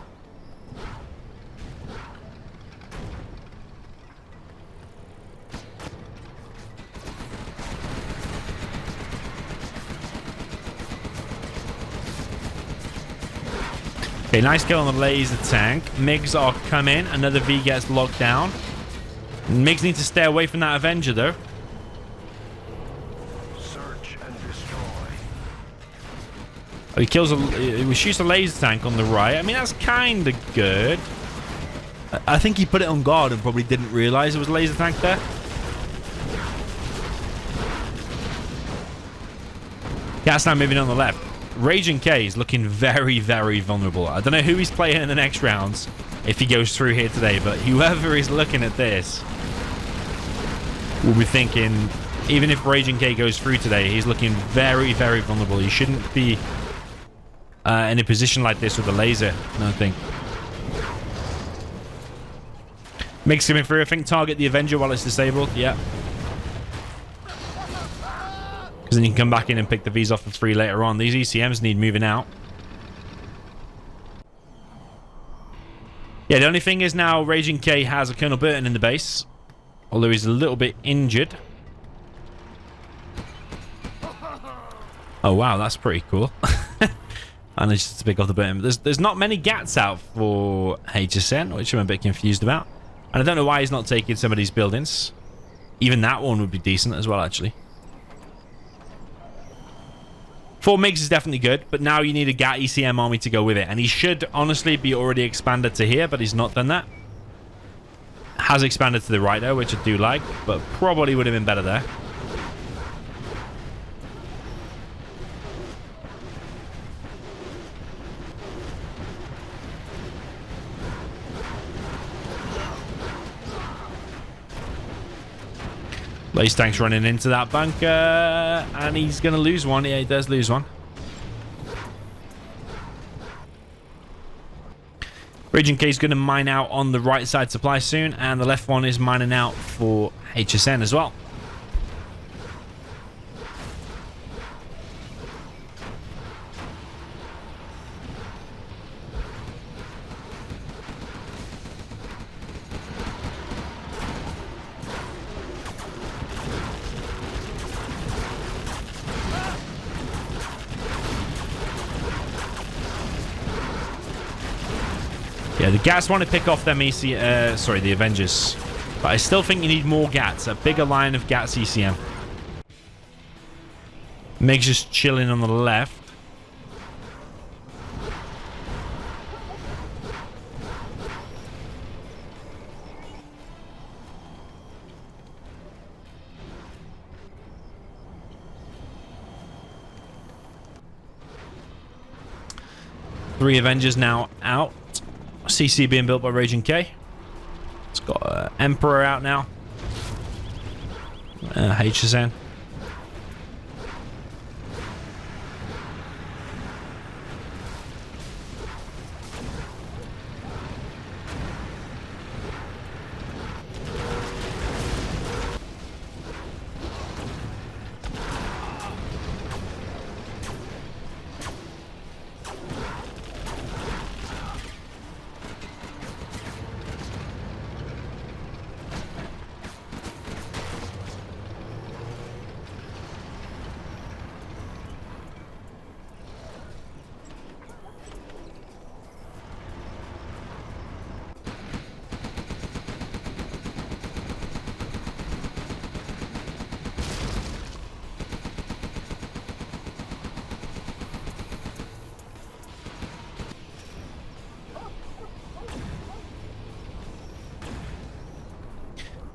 Okay, nice kill on the laser tank. MiGs are coming. Another V gets locked down. MiGs need to stay away from that Avenger, though. Search and destroy. Oh, he shoots a laser tank on the right. I mean, that's kind of good. I think he put it on guard and probably didn't realize it was a laser tank there. That's now moving on the left. Raging K is looking very, very vulnerable. I don't know who he's playing in the next rounds if he goes through here today, but whoever is looking at this will be thinking, even if Raging K goes through today, he's looking very, very vulnerable. He shouldn't be in a position like this with a laser, I don't think. MiGs coming through. I think target the Avenger while it's disabled. Yeah. Because then you can come back in and pick the Vs off for free later on. These ECMs need moving out. Yeah, the only thing is now Raging K has a Colonel Burton in the base. Although he's a little bit injured. Oh, wow, that's pretty cool. And it's just to pick off the Burton. There's not many GATs out for Hsn, which I'm a bit confused about. And I don't know why he's not taking some of these buildings. Even that one would be decent as well, actually. 4 MiGs is definitely good, but now you need a GAT ECM army to go with it. And he should honestly be already expanded to here, but he's not done that. Has expanded to the right though, which I do like, but probably would have been better there. Lace tank's running into that bunker, and he's going to lose one. Yeah, he does lose one. Raging K is going to mine out on the right side supply soon, and the left one is mining out for HSN as well. Yeah, the Gats want to pick off them the Avengers. But I still think you need more Gats. A bigger line of Gats ECM. Meg's just chilling on the left. Three Avengers now out. CC being built by Raging K. It's got Emperor out now. HSN.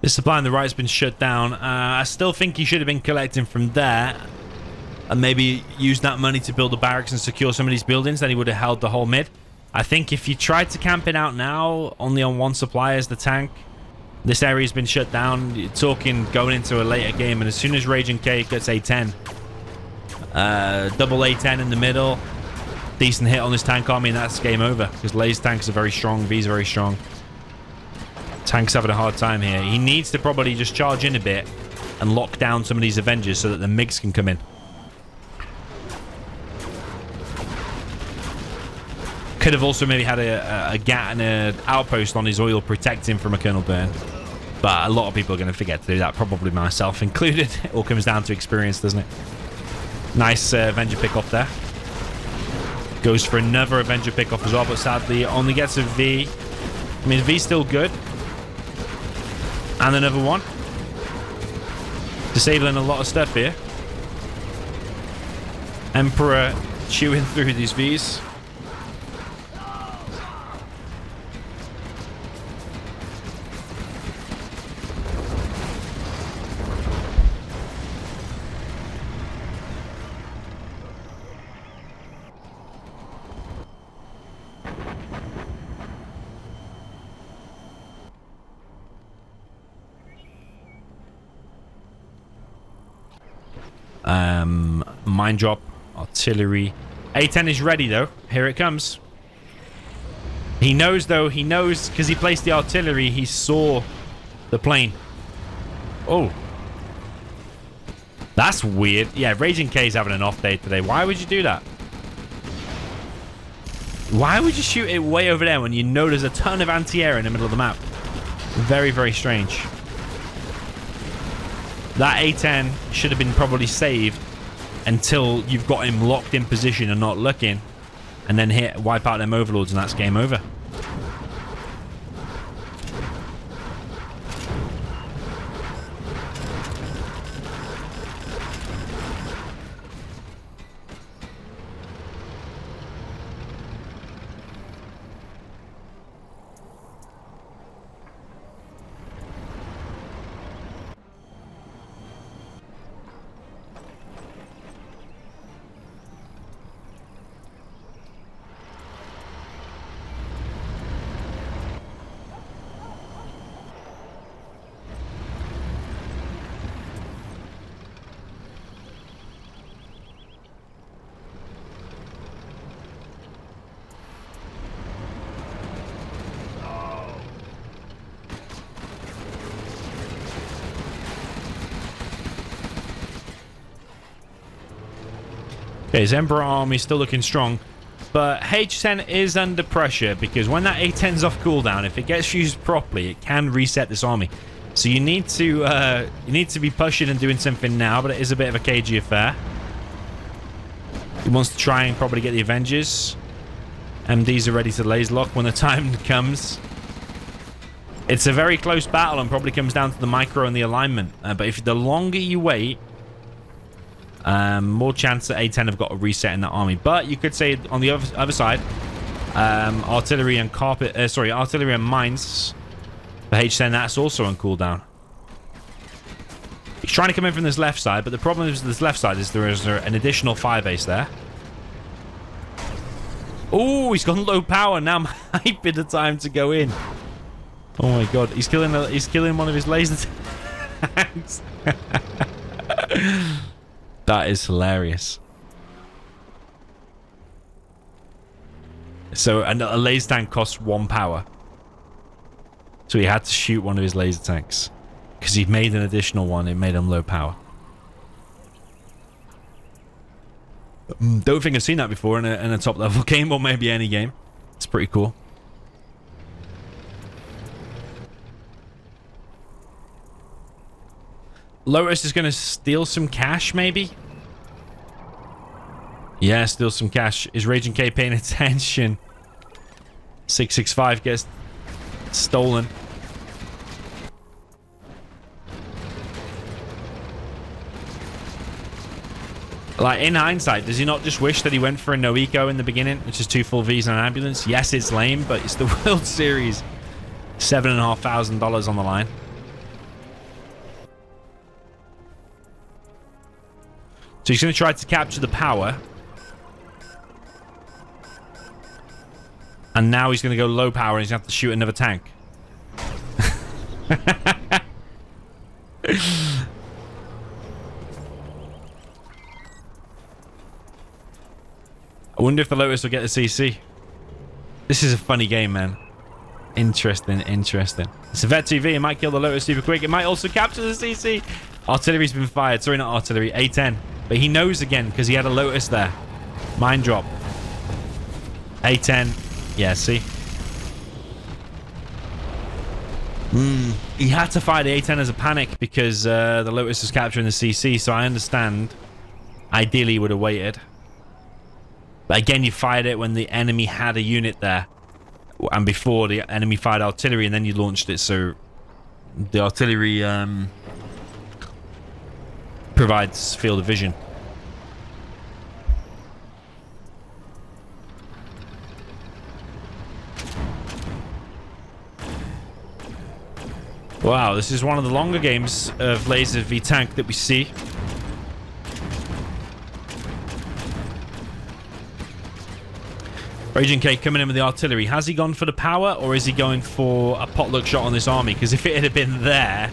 The supply on the right's been shut down. I still think he should have been collecting from there and maybe used that money to build the barracks and secure some of these buildings. Then he would have held the whole mid. I think if you tried to camp it out now, only on one supply as the tank, this area's been shut down. You're talking going into a later game, and as soon as Raging K gets A10, double A10 in the middle, decent hit on this tank army, and that's game over. Because Lay's tanks are very strong, V's very strong. Tank's having a hard time here. He needs to probably just charge in a bit and lock down some of these Avengers so that the MiGs can come in. Could have also maybe had a GAT and an outpost on his oil protecting from a Colonel Burn. But a lot of people are going to forget to do that, probably myself included. It all comes down to experience, doesn't it? Nice Avenger pick-off there. Goes for another Avenger pick-off as well, but sadly only gets a V. I mean, V's still good. And another one. Disabling a lot of stuff here. Emperor chewing through these Vs. Mine drop, artillery. A10 is ready though. Here it comes. He knows though. He knows because he placed the artillery. He saw the plane. Oh, that's weird. Yeah, Raging K is having an off day today. Why would you do that? Why would you shoot it way over there when you know there's a ton of anti-air in the middle of the map? Very, very strange. That A10 should have been probably saved until you've got him locked in position and not looking, and then wipe out them overlords, and that's game over. Okay, his Emperor army still looking strong. But Hsn is under pressure because when that A10's off cooldown, if it gets used properly, it can reset this army. So you need to be pushing and doing something now, but it is a bit of a cagey affair. He wants to try and probably get the Avengers. MDs are ready to laser lock when the time comes. It's a very close battle and probably comes down to the micro and the alignment. But if the longer you wait, more chance that A10 have got a reset in that army. But you could say on the other side, artillery and artillery and mines for Hsn, that's also on cooldown. He's trying to come in from this left side, but the problem is this left side is there is an additional 5 ace there. Oh, he's gone low power. Now might be the time to go in. Oh my god, he's killing one of his laser tanks. That is hilarious. So a laser tank costs 1 power. So he had to shoot one of his laser tanks. Because he made an additional one, it made him low power. Don't think I've seen that before in a top level game or maybe any game. It's pretty cool. Lotus is going to steal some cash, maybe? Yeah, steal some cash. Is Raging K paying attention? 665 gets stolen. Like, in hindsight, does he not just wish that he went for a no eco in the beginning, which is 2 full Vs and an ambulance? Yes, it's lame, but it's the World Series. $7,500 on the line. So he's going to try to capture the power. And now he's going to go low power and he's going to have to shoot another tank. I wonder if the Lotus will get the CC. This is a funny game, man. Interesting, interesting. It's a Vet TV. It might kill the Lotus super quick. It might also capture the CC. Artillery's been fired. Sorry, not artillery. A10. But he knows again because he had a Lotus there. Mine drop. A10. Yeah, see? He had to fire the A10 as a panic because the Lotus was capturing the CC. So I understand. Ideally, he would have waited. But again, you fired it when the enemy had a unit there. And before the enemy fired artillery and then you launched it. So the artillery provides field of vision. Wow, this is one of the longer games of Laser v Tank that we see. Raging K coming in with the artillery. Has he gone for the power or is he going for a potluck shot on this army? Because if it had been there,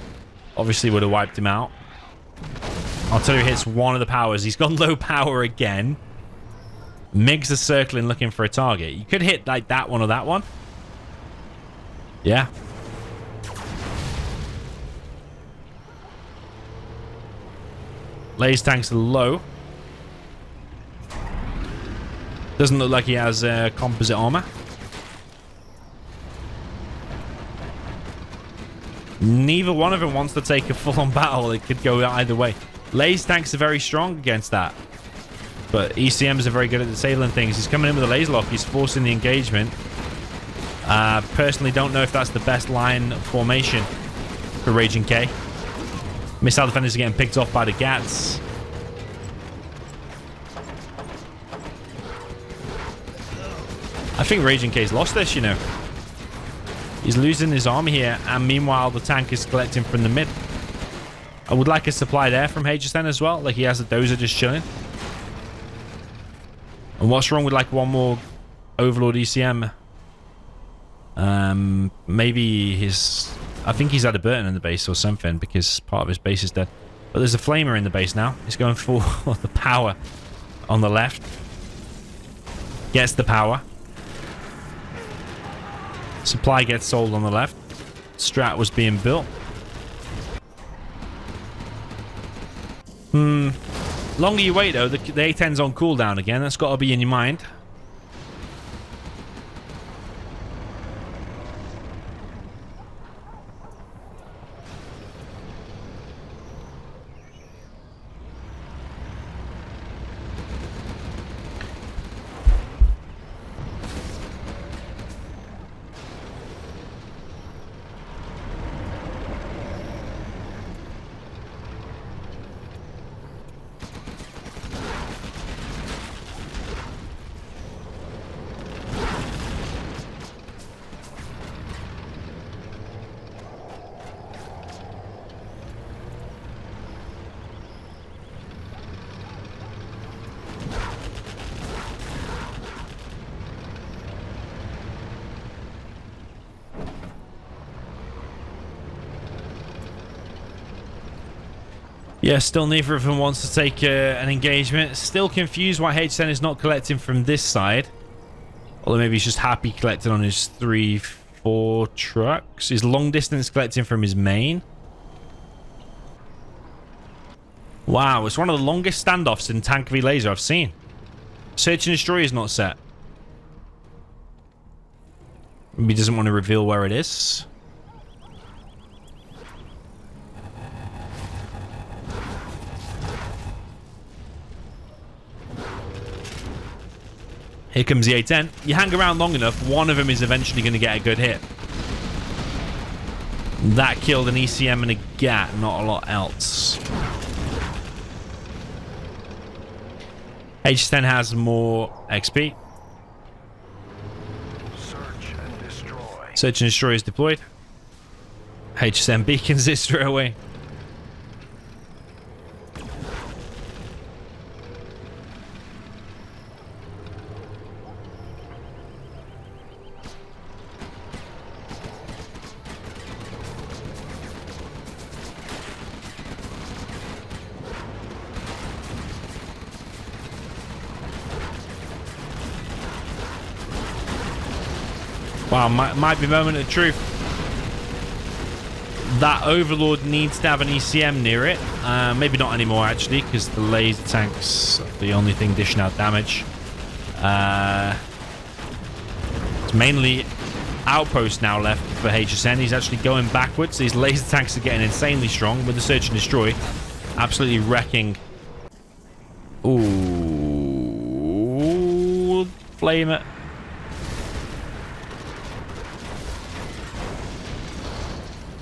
obviously would have wiped him out. Artillery hits one of the powers. He's gone low power again. MiGs are circling looking for a target. You could hit like that one or that one. Yeah. Laser tanks are low. Doesn't look like he has composite armor. Neither one of them wants to take a full-on battle. It could go either way. Laser tanks are very strong against that. But ECMs are very good at disabling things. He's coming in with a laser lock. He's forcing the engagement. Personally, don't know if that's the best line formation for Raging K. Missile defenders are getting picked off by the Gats. I think Raging K's lost this, you know. He's losing his army here, and meanwhile the tank is collecting from the mid. I would like a supply there from Hsn as well. Like he has a dozer just chilling. And what's wrong with like one more Overlord ECM? Maybe his... I think he's had a burn in the base or something because part of his base is dead. But there's a flamer in the base now. He's going for the power on the left. Gets the power. Supply gets sold on the left. Strat was being built. Longer you wait, though, the A10's on cooldown again. That's got to be in your mind. Yeah, still neither of them wants to take an engagement. Still confused why Hsn is not collecting from this side. Although maybe he's just happy collecting on his 3-4 trucks. He's long distance collecting from his main. Wow, it's one of the longest standoffs in Tank v Laser I've seen. Search and Destroy is not set. Maybe he doesn't want to reveal where it is. Here comes the A10. You hang around long enough, one of them is eventually going to get a good hit. That killed an ECM and a GAT, not a lot else. Hsn has more XP. Search and destroy. Search and Destroy is deployed. Hsn beacons it straight away. Wow, might be moment of truth. That Overlord needs to have an ECM near it. Maybe not anymore, actually, because the laser tank's the only thing dishing out damage. It's mainly outpost now left for Hsn. He's actually going backwards. These laser tanks are getting insanely strong with the Search and Destroy. Absolutely wrecking. Ooh. Flame it.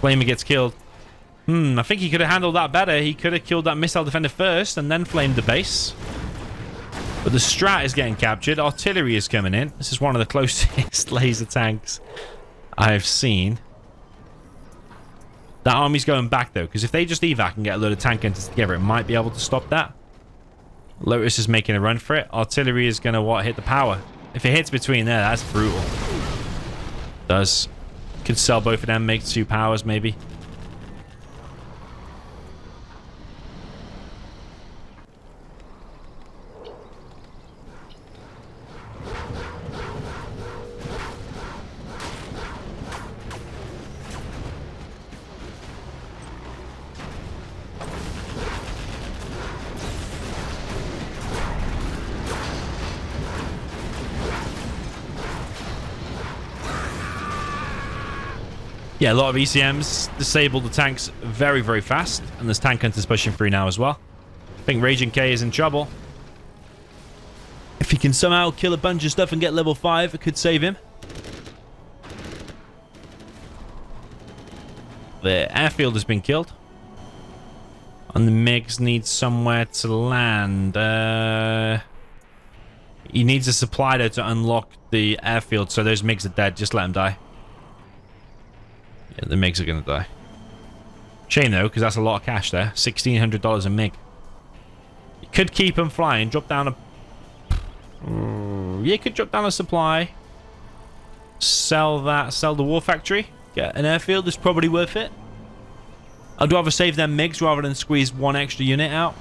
Flamer gets killed. I think he could have handled that better. He could have killed that missile defender first and then flamed the base. But the strat is getting captured. Artillery is coming in. This is one of the closest laser tanks I've seen. That army's going back, though, because if they just evac and get a load of tank hunters together, it might be able to stop that. Lotus is making a run for it. Artillery is going to, hit the power. If it hits between there, that's brutal. Does. Could sell both of them, make 2 powers, maybe. Yeah, a lot of ECMs disable the tanks very, very fast. And there's tank hunters pushing through now as well. I think Raging K is in trouble. If he can somehow kill a bunch of stuff and get level 5, it could save him. The airfield has been killed. And the MiGs need somewhere to land. He needs a supply there to unlock the airfield. So those MiGs are dead. Just let them die. Yeah, the MiGs are going to die. Shame, though, because that's a lot of cash there. $1,600 a MiG. You could keep them flying. Drop down a... Yeah, you could drop down a supply. Sell that. Sell the war factory. Get an airfield. It's probably worth it. I'd rather save them MiGs rather than squeeze one extra unit out.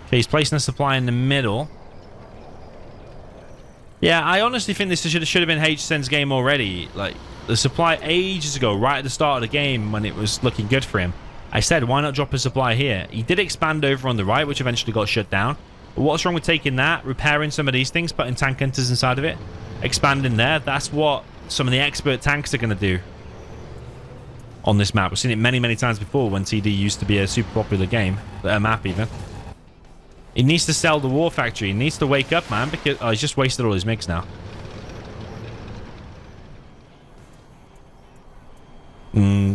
Okay, he's placing a supply in the middle. Yeah, I honestly think this should have been Hsn's game already. Like... The supply ages ago, right at the start of the game when it was looking good for him. I said, why not drop a supply here? He did expand over on the right, which eventually got shut down. But what's wrong with taking that, repairing some of these things, putting tank hunters inside of it, expanding there? That's what some of the expert tanks are going to do on this map. We've seen it many, many times before when TD used to be a super popular game, a map even. He needs to sell the war factory. He needs to wake up, man, because he's just wasted all his MiGs now.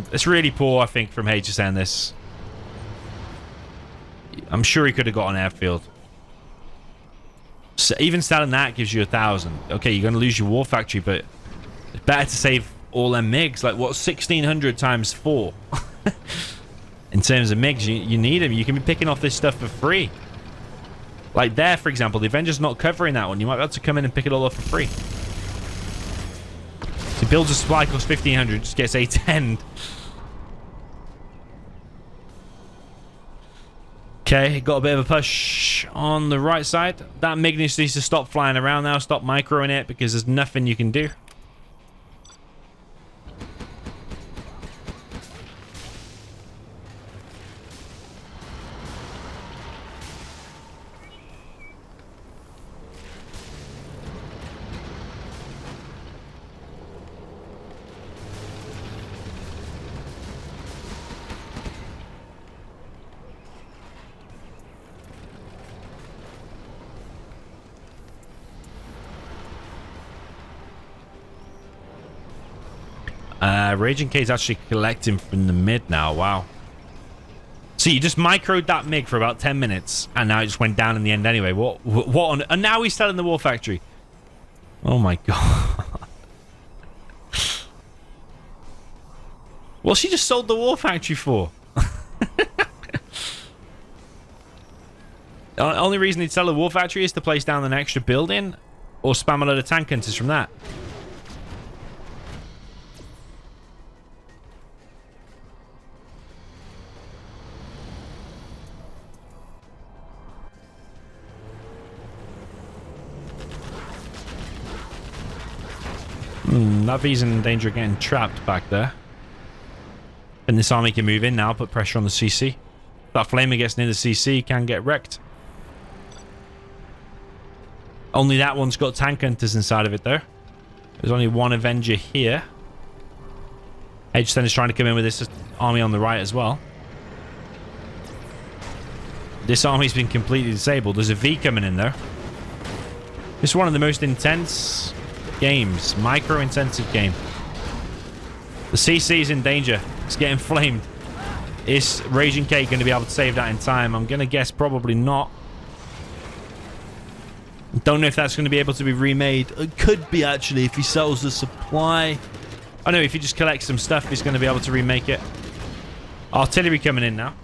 It's really poor, I think, from Hsn this. I'm sure he could have got an airfield. So even selling that gives you 1,000. Okay, you're going to lose your war factory, but it's better to save all them MiGs. Like, what, 1,600 times 4? In terms of MiGs, you need them. You can be picking off this stuff for free. Like there, for example, the Avenger's not covering that one. You might be able to come in and pick it all up for free. So builds a supply, costs 1,500, just gets 810. Okay, got a bit of a push on the right side. That MiG needs to stop flying around now, stop microing it, because there's nothing you can do. Raging K is actually collecting from the mid now. Wow. So you just microed that MiG for about 10 minutes, and now it just went down in the end anyway. What on... And now he's selling the war factory. Oh my god. What's he just sold the war factory for? The only reason he'd sell the war factory is to place down an extra building or spam a load of tank hunters from that. That V's in danger of getting trapped back there. And this army can move in now, put pressure on the CC. If that flamer gets near the CC, can get wrecked. Only that one's got tank hunters inside of it, though. There's only one Avenger here. Hsn is trying to come in with this army on the right as well. This army's been completely disabled. There's a V coming in there. This is one of the most intense games. Micro-intensive game. The CC is in danger. It's getting flamed. Is Raging K going to be able to save that in time? I'm going to guess probably not. Don't know if that's going to be able to be remade. It could be, actually, if he sells the supply. Oh no, if he just collects some stuff, he's going to be able to remake it. Artillery coming in now.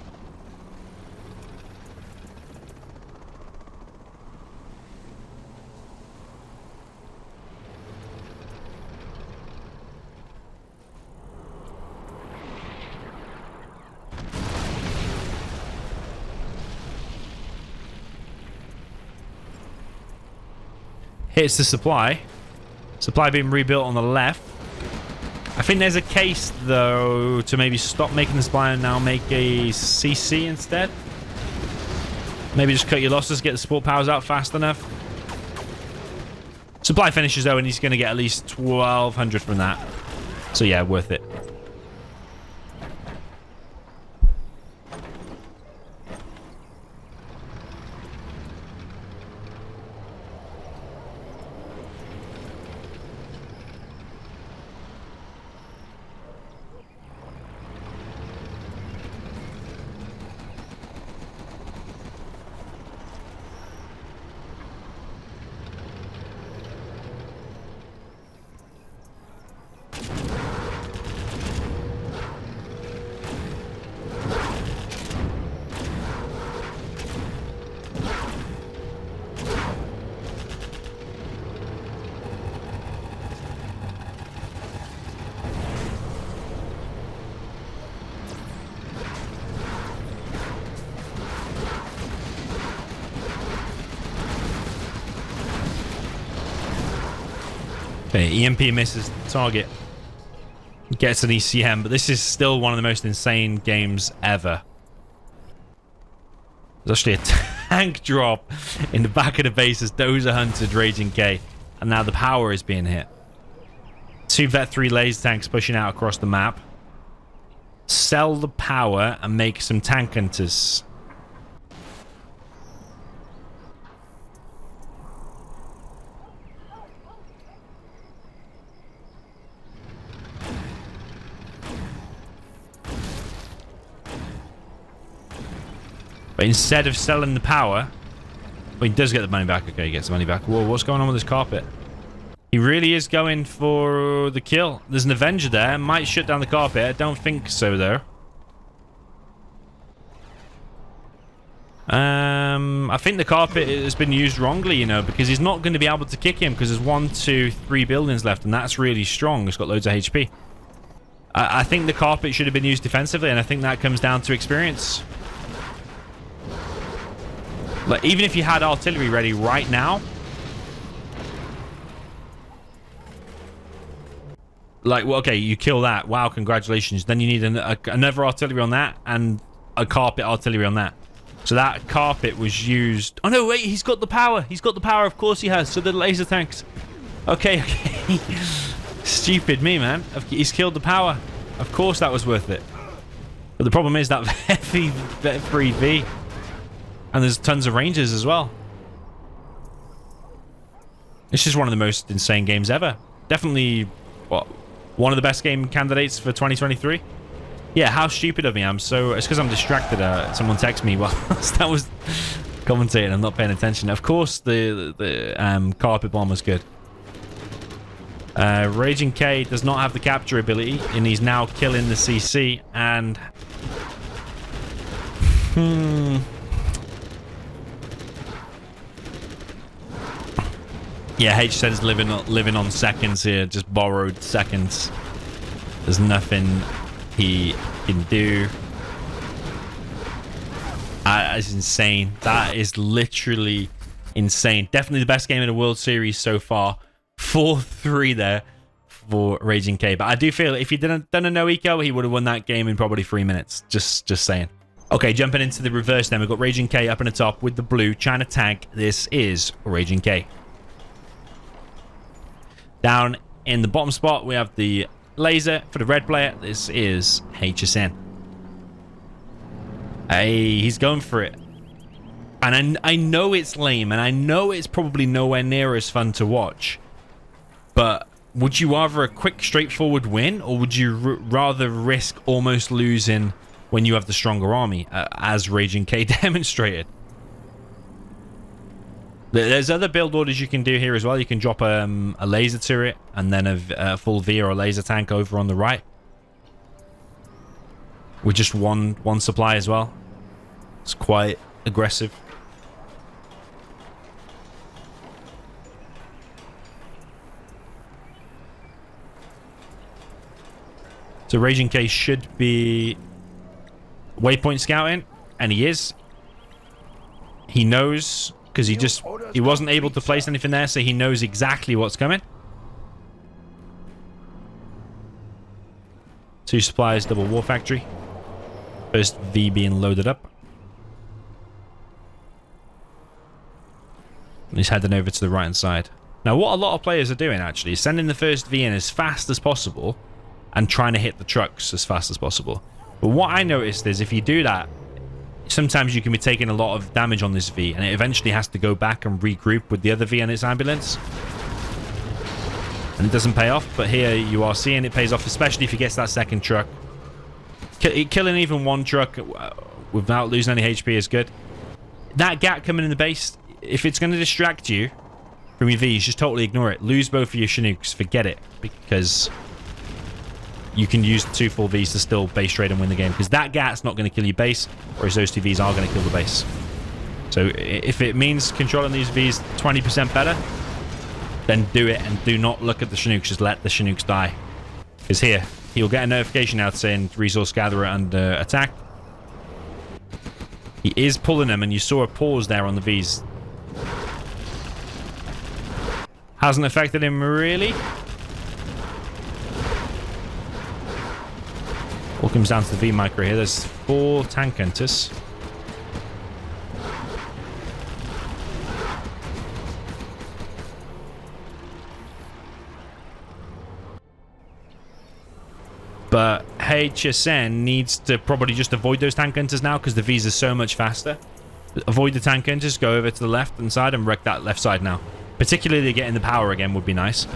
Hits the supply. Supply being rebuilt on the left. I think there's a case, though, to maybe stop making the supply and now make a CC instead. Maybe just cut your losses, get the support powers out fast enough. Supply finishes, though, and he's going to get at least 1,200 from that. So, yeah, worth it. Okay, EMP misses target. Gets an ECM, but this is still one of the most insane games ever. There's actually a tank drop in the back of the base as Dozer hunted Raging K, and now the power is being hit. 2 Vet 3 laser tanks pushing out across the map. Sell the power and make some tank hunters. But instead of selling the power... Well, he does get the money back. Okay, he gets the money back. Whoa, what's going on with this carpet? He really is going for the kill. There's an Avenger there. Might shut down the carpet. I don't think so, though. I think the carpet has been used wrongly, you know, because he's not going to be able to kick him because there's 1, 2, 3 buildings left, and that's really strong. It's got loads of HP. I think the carpet should have been used defensively, and I think that comes down to experience. Like, even if you had artillery ready right now, like, well, okay, you kill that. Wow, congratulations. Then you need another artillery on that and a carpet artillery on that. So that carpet was used. Oh, no, wait, he's got the power. He's got the power. Of course he has. So the laser tanks. Okay, okay. Stupid me, man. He's killed the power. Of course that was worth it. But the problem is that heavy 3V. And there's tons of rangers as well. It's just one of the most insane games ever. Definitely, what, one of the best game candidates for 2023. Yeah, how stupid of me. It's because I'm distracted. Someone texted me while that was commentating. I'm not paying attention. Of course, the carpet bomb was good. Raging K does not have the capture ability, and he's now killing the CC. And yeah, Hsn's living on seconds here, just borrowed seconds. There's nothing he can do. That is insane. That is literally insane. Definitely the best game in the World Series so far. 4-3 there for Raging K. But I do feel if he didn't done a no eco, he would have won that game in probably 3 minutes. Just saying. Okay, jumping into the reverse then. We've got Raging K up in the top with the blue trying to tank. This is Raging K. Down in the bottom spot, we have the laser for the red player. This is Hsn. Hey, he's going for it. And I know it's lame, and I know it's probably nowhere near as fun to watch. But would you rather a quick, straightforward win, or would you rather risk almost losing when you have the stronger army, as Raging K demonstrated? There's other build orders you can do here as well. You can drop a laser turret and then a full V or a laser tank over on the right. With just one supply as well. It's quite aggressive. So Raging K should be waypoint scouting, and he is. He knows, because he wasn't able to place anything there, so he knows exactly what's coming. 2 supplies, double war factory. First V being loaded up. And he's heading over to the right hand side. Now what a lot of players are doing actually is sending the first V in as fast as possible and trying to hit the trucks as fast as possible. But what I noticed is if you do that, sometimes you can be taking a lot of damage on this V, and it eventually has to go back and regroup with the other V and its ambulance. And it doesn't pay off, but here you are seeing it pays off, especially if he gets that second truck. Killing even one truck without losing any HP is good. That gap coming in the base, if it's going to distract you from your Vs, just totally ignore it. Lose both of your Chinooks, forget it, because you can use the 2 full Vs to still base trade and win the game, because that gat's not going to kill your base, whereas those 2 Vs are going to kill the base. So if it means controlling these Vs 20% better, then do it, and do not look at the Chinooks, just let the Chinooks die. Because here, he'll get a notification out saying resource gatherer under attack. He is pulling them, and you saw a pause there on the Vs. Hasn't affected him really. All comes down to the V micro here. There's 4 tank hunters. But Hsn needs to probably just avoid those tank hunters now because the Vs are so much faster. Avoid the tank hunters, go over to the left hand side and wreck that left side now. Particularly getting the power again would be nice.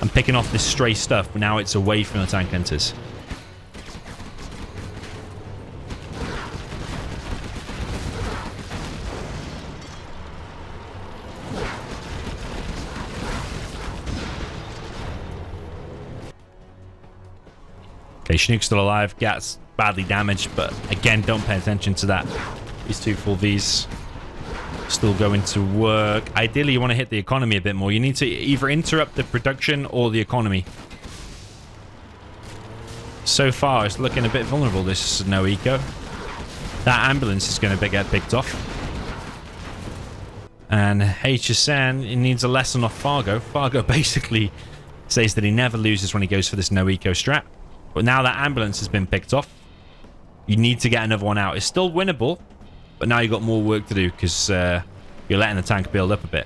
I'm picking off this stray stuff, but now it's away from the tank hunters. Okay, Schnook's still alive. Gat's badly damaged, but again, don't pay attention to that. These 2 full Vs still going to work. Ideally, you want to hit the economy a bit more. You need to either interrupt the production or the economy. So far, it's looking a bit vulnerable, this no eco. That ambulance is going to get picked off. And Hsn, he needs a lesson off Fargo. Fargo basically says that he never loses when he goes for this no eco strat. But now that ambulance has been picked off, you need to get another one out. It's still winnable, but now you've got more work to do because you're letting the tank build up a bit.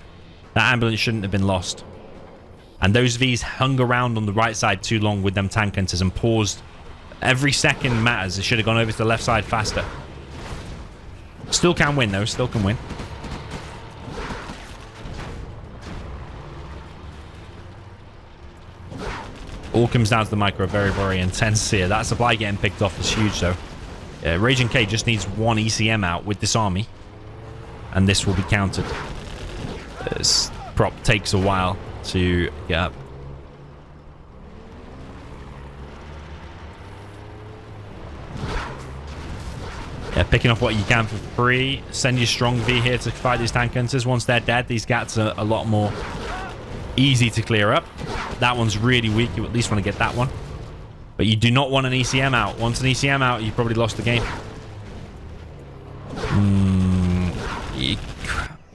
That ambulance shouldn't have been lost. And those Vs hung around on the right side too long with them tank hunters and paused. Every second matters. It should have gone over to the left side faster. Still can win, though. Still can win. All comes down to the micro. Very, very intense here. That supply getting picked off is huge, though. Raging K just needs 1 ECM out with this army. And this will be countered. This prop takes a while to get up. Yeah, picking off what you can for free. Send your strong V here to fight these tank hunters. Once they're dead, these Gats are a lot more easy to clear up. That one's really weak. You at least want to get that one. But you do not want an ECM out. Once an ECM out, you've probably lost the game.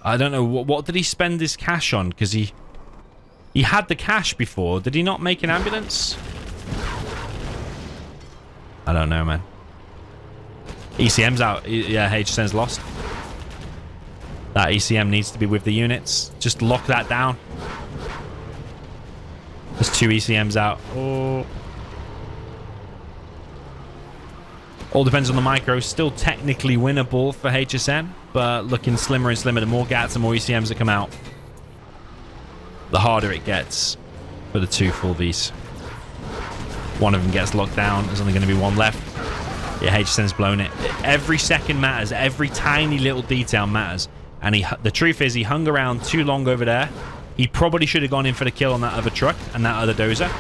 I don't know. What did he spend his cash on? Because he had the cash before. Did he not make an ambulance? I don't know, man. ECM's out. Yeah, Hsn's lost. That ECM needs to be with the units. Just lock that down. There's 2 ECMs out. Oh. All depends on the micro. Still technically winnable for Hsn, but looking slimmer and slimmer. The more Gats and more ECMs that come out, the harder it gets for the 2 full Vs. One of them gets locked down. There's only going to be 1 left. Yeah, Hsn's blown it. Every second matters. Every tiny little detail matters. And the truth is, he hung around too long over there. He probably should have gone in for the kill on that other truck and that other dozer.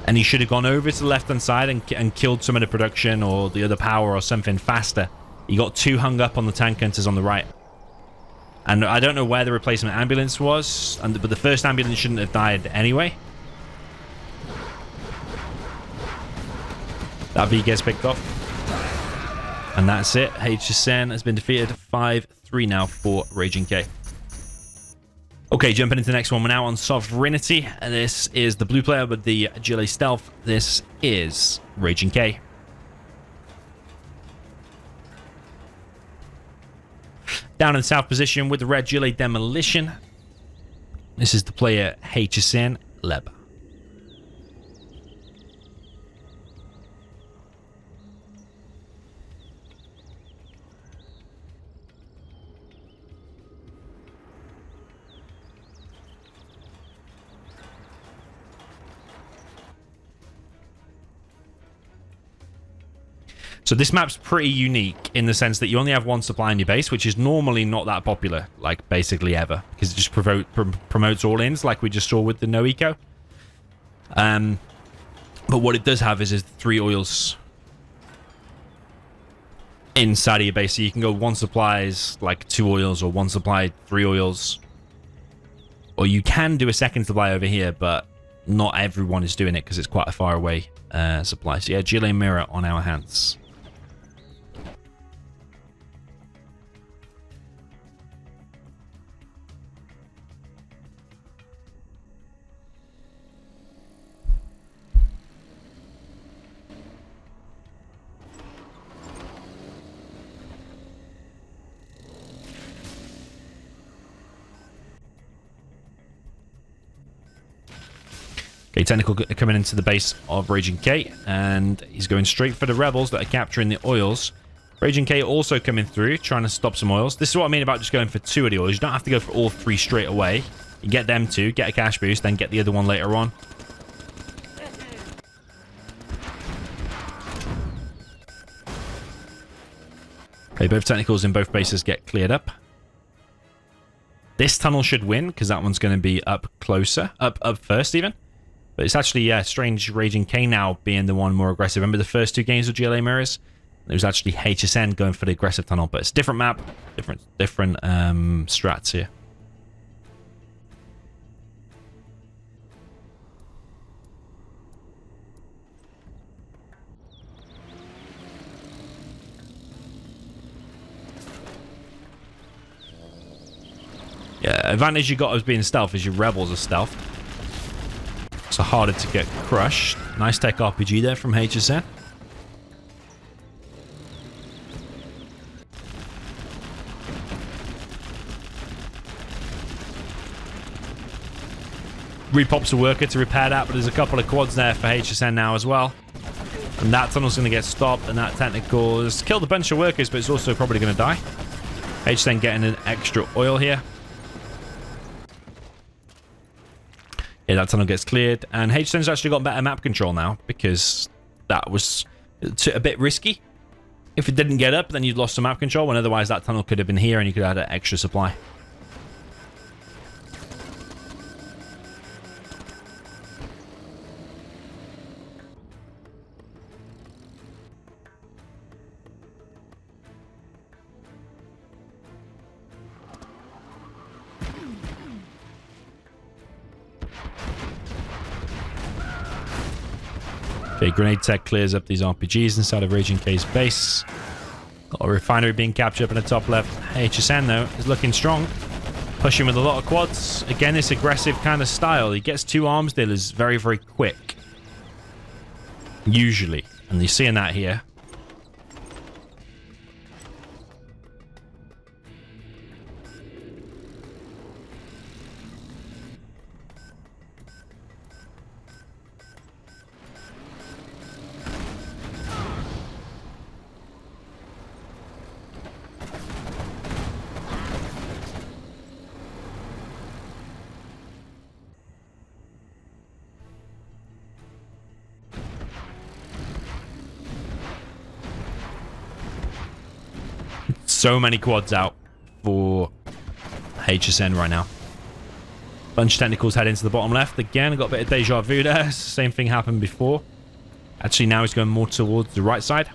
And he should have gone over to the left-hand side and killed some of the production or the other power or something faster. He got too hung up on the tank hunters on the right. And I don't know where the replacement ambulance was, but the first ambulance shouldn't have died anyway. That V gets picked off. And that's it. Hsn has been defeated 5-3 now for Raging K. Okay, jumping into the next one. We're now on Sovereignty. And this is the blue player with the Gillet Stealth. This is Raging K. Down in the south position with the red Gillet Demolition. This is the player Hsn Leb. So this map's pretty unique in the sense that you only have 1 supply in your base, which is normally not that popular, like basically ever, because it just promotes all-ins like we just saw with the no eco. But what it does have is 3 oils inside of your base. So you can go 1 supply is like 2 oils, or 1 supply 3 oils. Or you can do a second supply over here, but not everyone is doing it because it's quite a far away supply. So yeah, Gillet Mirror on our hands. Okay, Technical coming into the base of Raging K, and he's going straight for the rebels that are capturing the oils. Raging K also coming through, trying to stop some oils. This is what I mean about just going for 2 of the oils. You don't have to go for all 3 straight away. You get them 2, get a cash boost, then get the other one later on. Okay, both technicals in both bases get cleared up. This tunnel should win, because that one's going to be up closer. Up first, even. But it's actually, yeah, strange Raging K now being the one more aggressive. Remember the first 2 games with GLA mirrors? It was actually Hsn going for the aggressive tunnel. But it's a different map, different strats here. Yeah, advantage you got as being stealth is your rebels are stealth. So harder to get crushed. Nice tech RPG there from Hsn. Repops a worker to repair that, but there's a couple of quads there for Hsn now as well. And that tunnel's going to get stopped, and that technical has killed a bunch of workers, but it's also probably going to die. Hsn getting an extra oil here. Yeah, that tunnel gets cleared, and Hsn's actually got better map control now, because that was a bit risky. If it didn't get up, then you'd lost some map control, and otherwise that tunnel could have been here, and you could have had an extra supply. Okay, grenade tech clears up these RPGs inside of Raging K's base. Got a refinery being captured up in the top left. Hsn, though, is looking strong. Pushing with a lot of quads. Again, this aggressive kind of style. He gets 2 arms dealers very, very quick. Usually. And you're seeing that here. So many quads out for Hsn right now. Bunch of technicals head into the bottom left. Again, I got a bit of deja vu there. Same thing happened before. Actually, now he's going more towards the right side.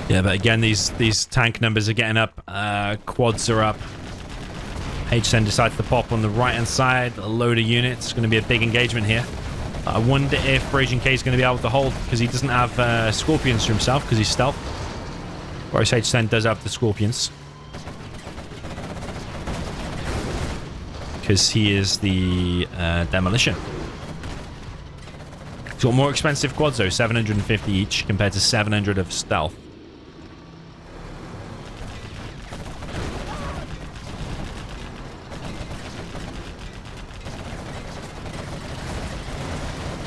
Yeah, but again, these tank numbers are getting up. Quads are up. Hsn decides to pop on the right-hand side. A load of units. It's going to be a big engagement here. I wonder if Raging K is going to be able to hold, because he doesn't have Scorpions for himself, because he's stealth. Whereas Hsn does have the Scorpions. Because he is the Demolition. He's got more expensive quads, though. 750 each, compared to 700 of stealth.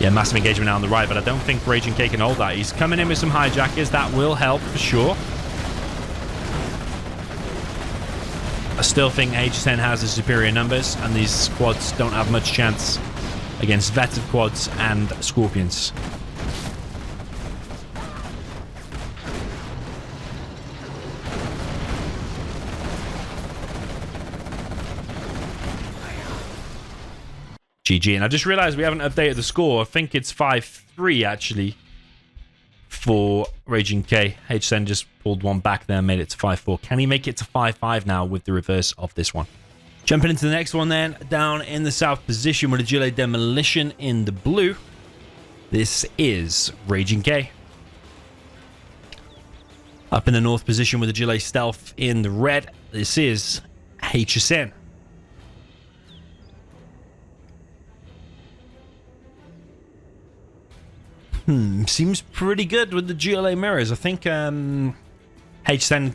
Yeah, massive engagement now on the right, but I don't think Raging K can hold that. He's coming in with some hijackers. That will help for sure. I still think Hsn has the superior numbers, and these quads don't have much chance against Vendetta quads and Scorpions. GG. And I just realized we haven't updated the score. I think it's 5-3 actually for Raging K. Hsn just pulled one back there, made it to 5-4. Can he make it to 5-5 now with the reverse of this one? Jumping into the next one then, down in the south position with a GLA Demolition in the blue. This is Raging K. Up in the north position with the GLA Stealth in the red, this is Hsn. Seems pretty good with the GLA mirrors. I think Hsn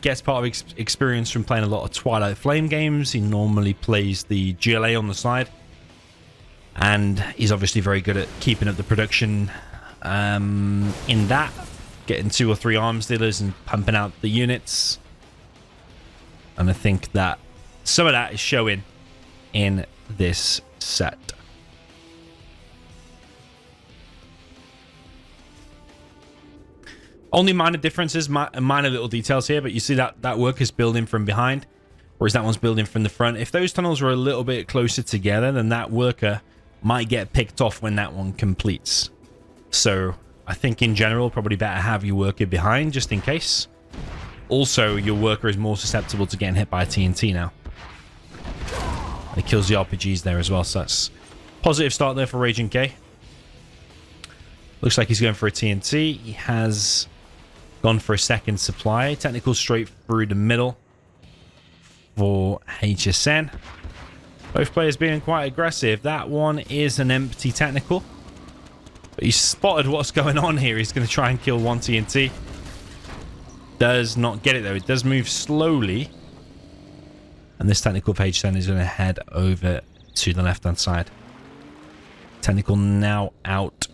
gets part of experience from playing a lot of Twilight Flame games. He normally plays the GLA on the side. And he's obviously very good at keeping up the production in that. Getting 2 or 3 arms dealers and pumping out the units. And I think that some of that is showing in this set. Only minor differences, minor little details here, but you see that worker's building from behind, whereas that one's building from the front. If those tunnels were a little bit closer together, then that worker might get picked off when that one completes. So I think in general, probably better have your worker behind just in case. Also, your worker is more susceptible to getting hit by a TNT now. It kills the RPGs there as well, so that's positive start there for Raging K. Looks like he's going for a TNT. He has gone for a second supply. Technical straight through the middle for Hsn. Both players being quite aggressive. That one is an empty technical. But he spotted what's going on here. He's going to try and kill one TNT. Does not get it though. It does move slowly. And this technical for Hsn is going to head over to the left-hand side. Technical now out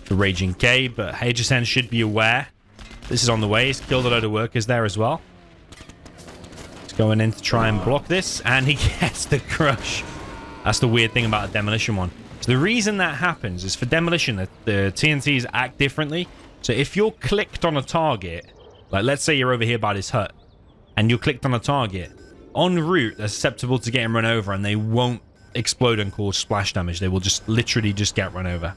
for Raging K, but Hsn should be aware this is on the way. He's killed a load of workers there as well. He's going in to try and block this, and he gets the crush. That's the weird thing about a demolition one. So the reason that happens is for demolition, the TNTs act differently. So if you're clicked on a target, like let's say you're over here by this hut, and you're clicked on a target, en route, they're susceptible to getting run over, and they won't explode and cause splash damage. They will just literally just get run over.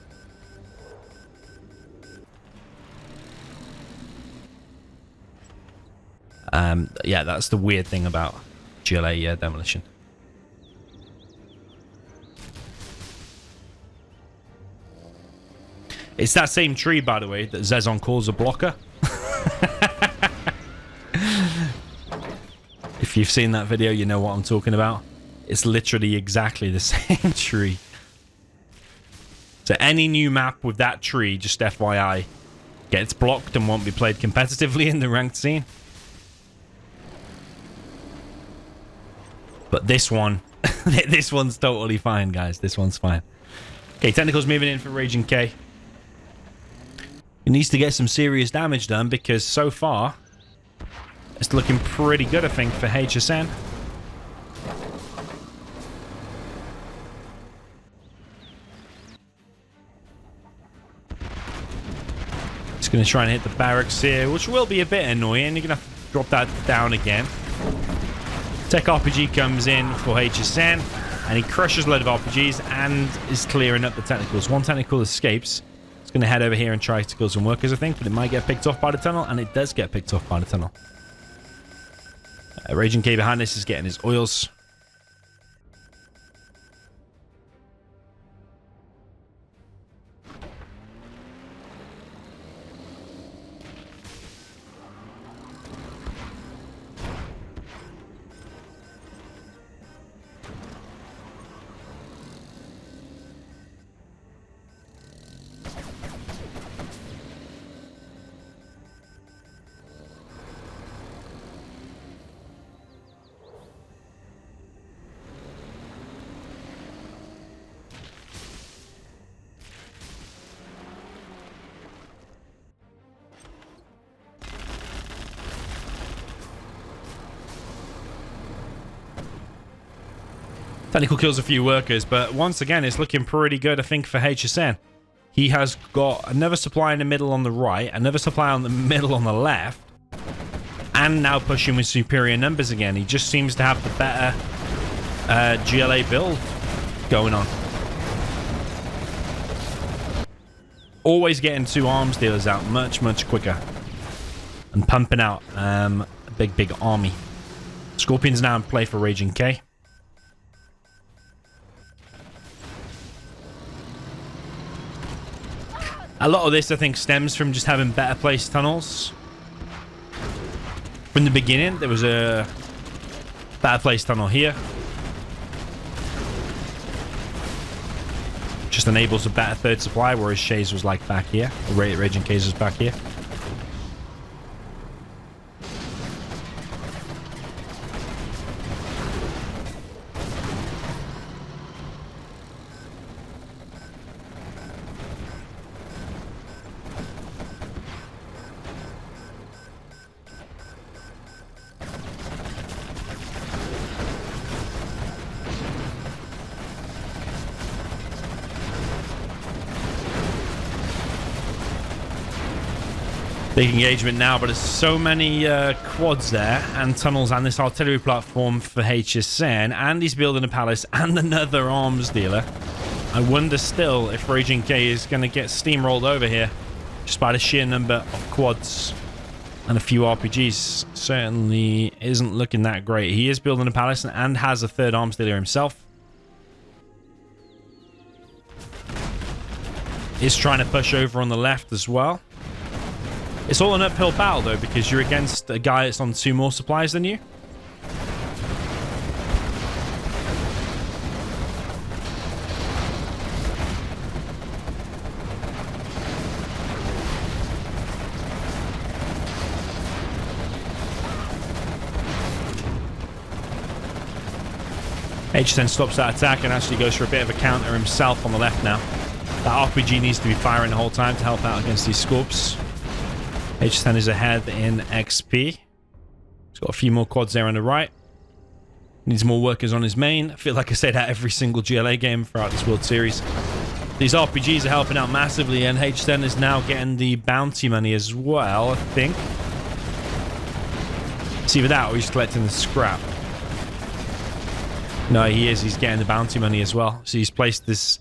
Yeah, that's the weird thing about GLA demolition. It's that same tree, by the way, that Zezon calls a blocker. If you've seen that video, you know what I'm talking about. It's literally exactly the same tree. So any new map with that tree, just FYI, gets blocked and won't be played competitively in the ranked scene. But this one, this one's totally fine, guys. This one's fine. Okay, technical's moving in for Raging K. He needs to get some serious damage done because so far, it's looking pretty good, I think, for Hsn. He's going to try and hit the barracks here, which will be a bit annoying. You're going to have to drop that down again. Tech RPG comes in for Hsn, and he crushes a load of RPGs and is clearing up the technicals. One technical escapes. It's going to head over here and try to kill some workers, I think, but it might get picked off by the tunnel, and it does get picked off by the tunnel. Raging K behind this is getting his oils. Technical kills a few workers, but once again, it's looking pretty good, I think, for Hsn. He has got another supply in the middle on the right, another supply on the middle on the left, and now pushing with superior numbers again. He just seems to have the better GLA build going on. Always getting 2 arms dealers out much, much quicker. And pumping out a big army. Scorpion's now in play for Raging K. A lot of this, I think, stems from just having better placed tunnels. From the beginning, there was a better placed tunnel here. Just enables a better third supply, whereas Shay's was like back here. Raging K's was back here. Big engagement now, but there's so many quads there and tunnels and this artillery platform for Hsn, and he's building a palace and another arms dealer. I wonder still if Raging K is going to get steamrolled over here just by the sheer number of quads and a few RPGs. Certainly isn't looking that great. He is building a palace and has a third arms dealer himself. Is trying to push over on the left as well. It's all an uphill battle, though, because you're against a guy that's on 2 more supplies than you. Hsn stops that attack and actually goes for a bit of a counter himself on the left now. That RPG needs to be firing the whole time to help out against these Scorps. Hsn is ahead in XP. He's got a few more quads there on the right. Needs more workers on his main. I feel like I say that every single GLA game throughout this World Series. These RPGs are helping out massively, and Hsn is now getting the bounty money as well, I think. It's either that or he's collecting the scrap. No, he is. He's getting the bounty money as well. So he's placed this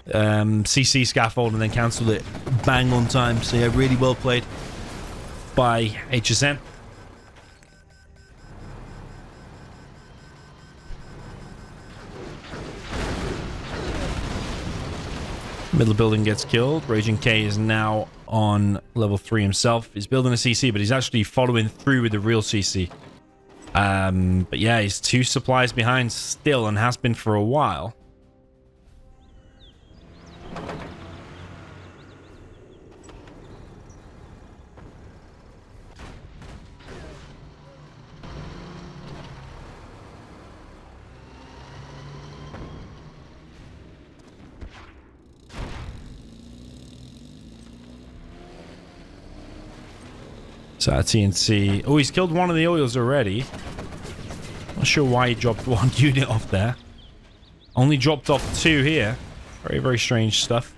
CC scaffold and then cancelled it bang on time. So yeah, really well played by Hsn. Middle building gets killed. Raging K is now on level 3 himself. He's building a CC, but he's actually following through with the real CC. But yeah, he's 2 supplies behind still and has been for a while. So TNC. Oh, he's killed one of the oils already. Not sure why he dropped 1 unit off there. Only dropped off 2 here. Very, very strange stuff.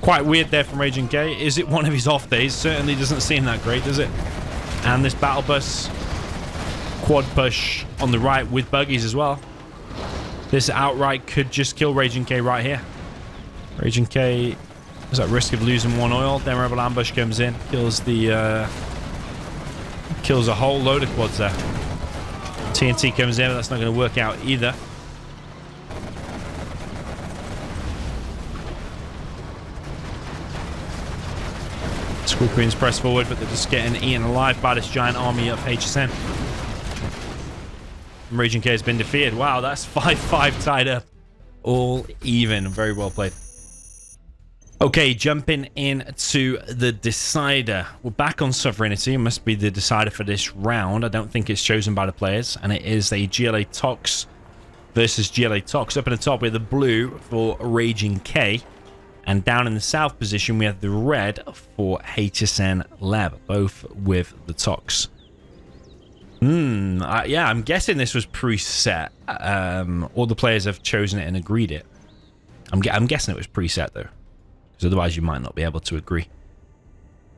Quite weird there from Raging K. Is it one of his off days? Certainly doesn't seem that great, does it? And this battle bus quad push on the right with buggies as well. This outright could just kill Raging K right here. Raging K is at risk of losing 1 oil. Then Rebel Ambush comes in, kills the kills a whole load of quads there. TNT comes in, but that's not going to work out either. Squall Queens press forward, but they're just getting eaten alive by this giant army of Hsn. Raging K has been defeated. Wow, that's 5-5 tied up. All even. Very well played. Okay, jumping into the decider. We're back on Sovereignty. It must be the decider for this round. I don't think it's chosen by the players. And it is a GLA Tox versus GLA Tox. Up in the top, we have the blue for Raging K. And down in the south position, we have the red for Hsn Leb. Both with the Tox. Yeah, I'm guessing this was preset. All the players have chosen it and agreed it. I'm guessing it was preset, though. Because otherwise you might not be able to agree.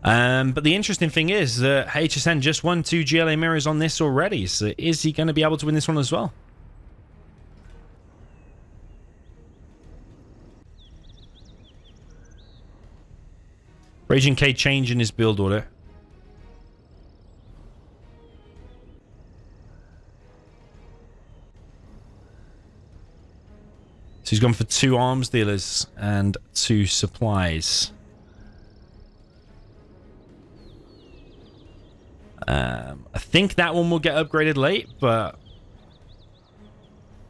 But the interesting thing is that Hsn just won 2 GLA mirrors on this already. So is he going to be able to win this one as well? Raging K changing his build order. So he's gone for 2 arms dealers and 2 supplies. I think that one will get upgraded late, but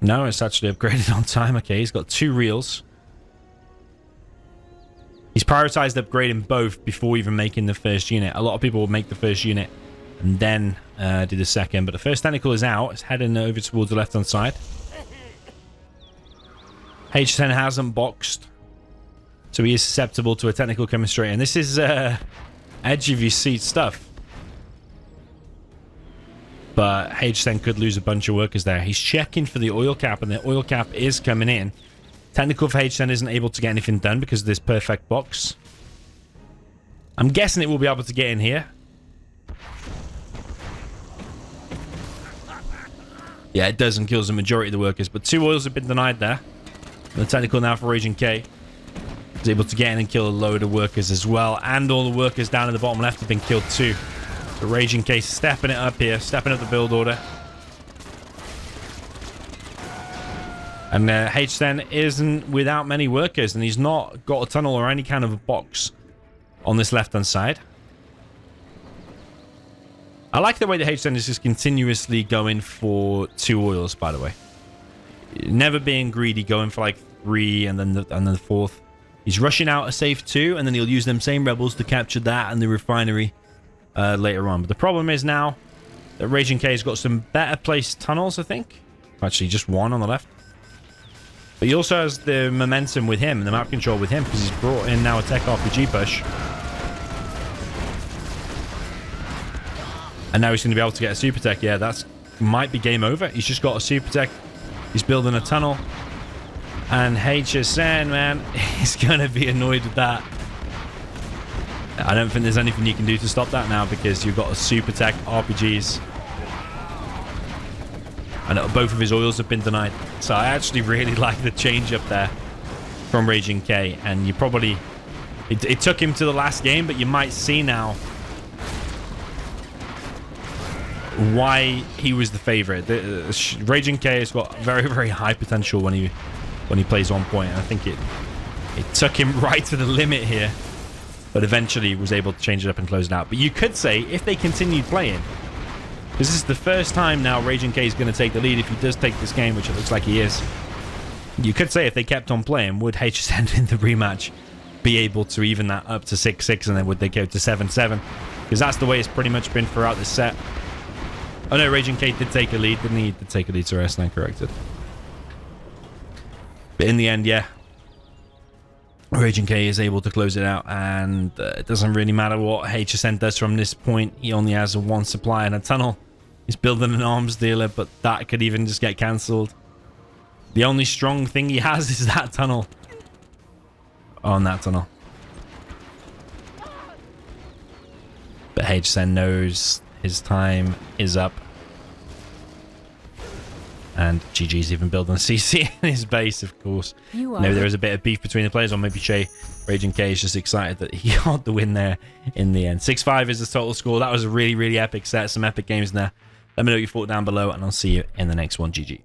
no, it's actually upgraded on time. Okay, he's got 2 reels. He's prioritized upgrading both before even making the first unit. A lot of people will make the first unit and then do the second, but the first tentacle is out. It's heading over towards the left-hand side. Hsn hasn't boxed, so he is susceptible to a technical chemistry, and this is edge of your seat stuff. But Hsn could lose a bunch of workers there. He's checking for the oil cap, and the oil cap is coming in. Technical for Hsn isn't able to get anything done because of this perfect box. I'm guessing it will be able to get in here. Yeah, it does and kills the majority of the workers, but 2 oils have been denied there. The technical now for Raging K is able to get in and kill a load of workers as well, and all the workers down in the bottom left have been killed too. The Raging K stepping it up here, stepping up the build order. And Hsn isn't without many workers, and he's not got a tunnel or any kind of a box on this left-hand side. I like the way that Hsn is just continuously going for 2 oils, by the way. Never being greedy, going for like 3 and then the 4th. He's rushing out a safe 2, and then he'll use them same rebels to capture that and the refinery later on. But the problem is now that Raging K has got some better placed tunnels, I think. Actually, just 1 on the left. But he also has the momentum with him and the map control with him because he's brought in now a tech RPG push. And now he's going to be able to get a super tech. Yeah, that's might be game over. He's just got a super tech. He's building a tunnel. And Hsn, man, he's going to be annoyed with that. I don't think there's anything you can do to stop that now because you've got a super tech RPGs. And both of his oils have been denied. So I actually really like the change up there from Raging K. And you probably... It took him to the last game, but you might see now why he was the favorite. Raging K has got very, very high potential when he plays on point. I think it took him right to the limit here, but eventually was able to change it up and close it out. But you could say if they continued playing, because this is the first time now Raging K is going to take the lead if he does take this game, which it looks like he is. You could say if they kept on playing, would Hsn in the rematch be able to even that up to 6-6, and then would they go to 7-7? Because that's the way it's pretty much been throughout this set. Oh no, Raging K did take a lead, didn't he? He did take a lead, so I stand corrected. But in the end, yeah, Raging K is able to close it out, and it doesn't really matter what Hsn does from this point. He only has 1 supply and a tunnel. He's building an arms dealer, but that could even just get cancelled. The only strong thing he has is that tunnel. On that tunnel. But Hsn knows his time is up. And GG's even building a CC in his base, of course. Maybe there is a bit of beef between the players, or maybe Raging K is just excited that he got the win there in the end. 6-5 is the total score. That was a really, really epic set. Some epic games in there. Let me know what you thought down below, and I'll see you in the next one. GG.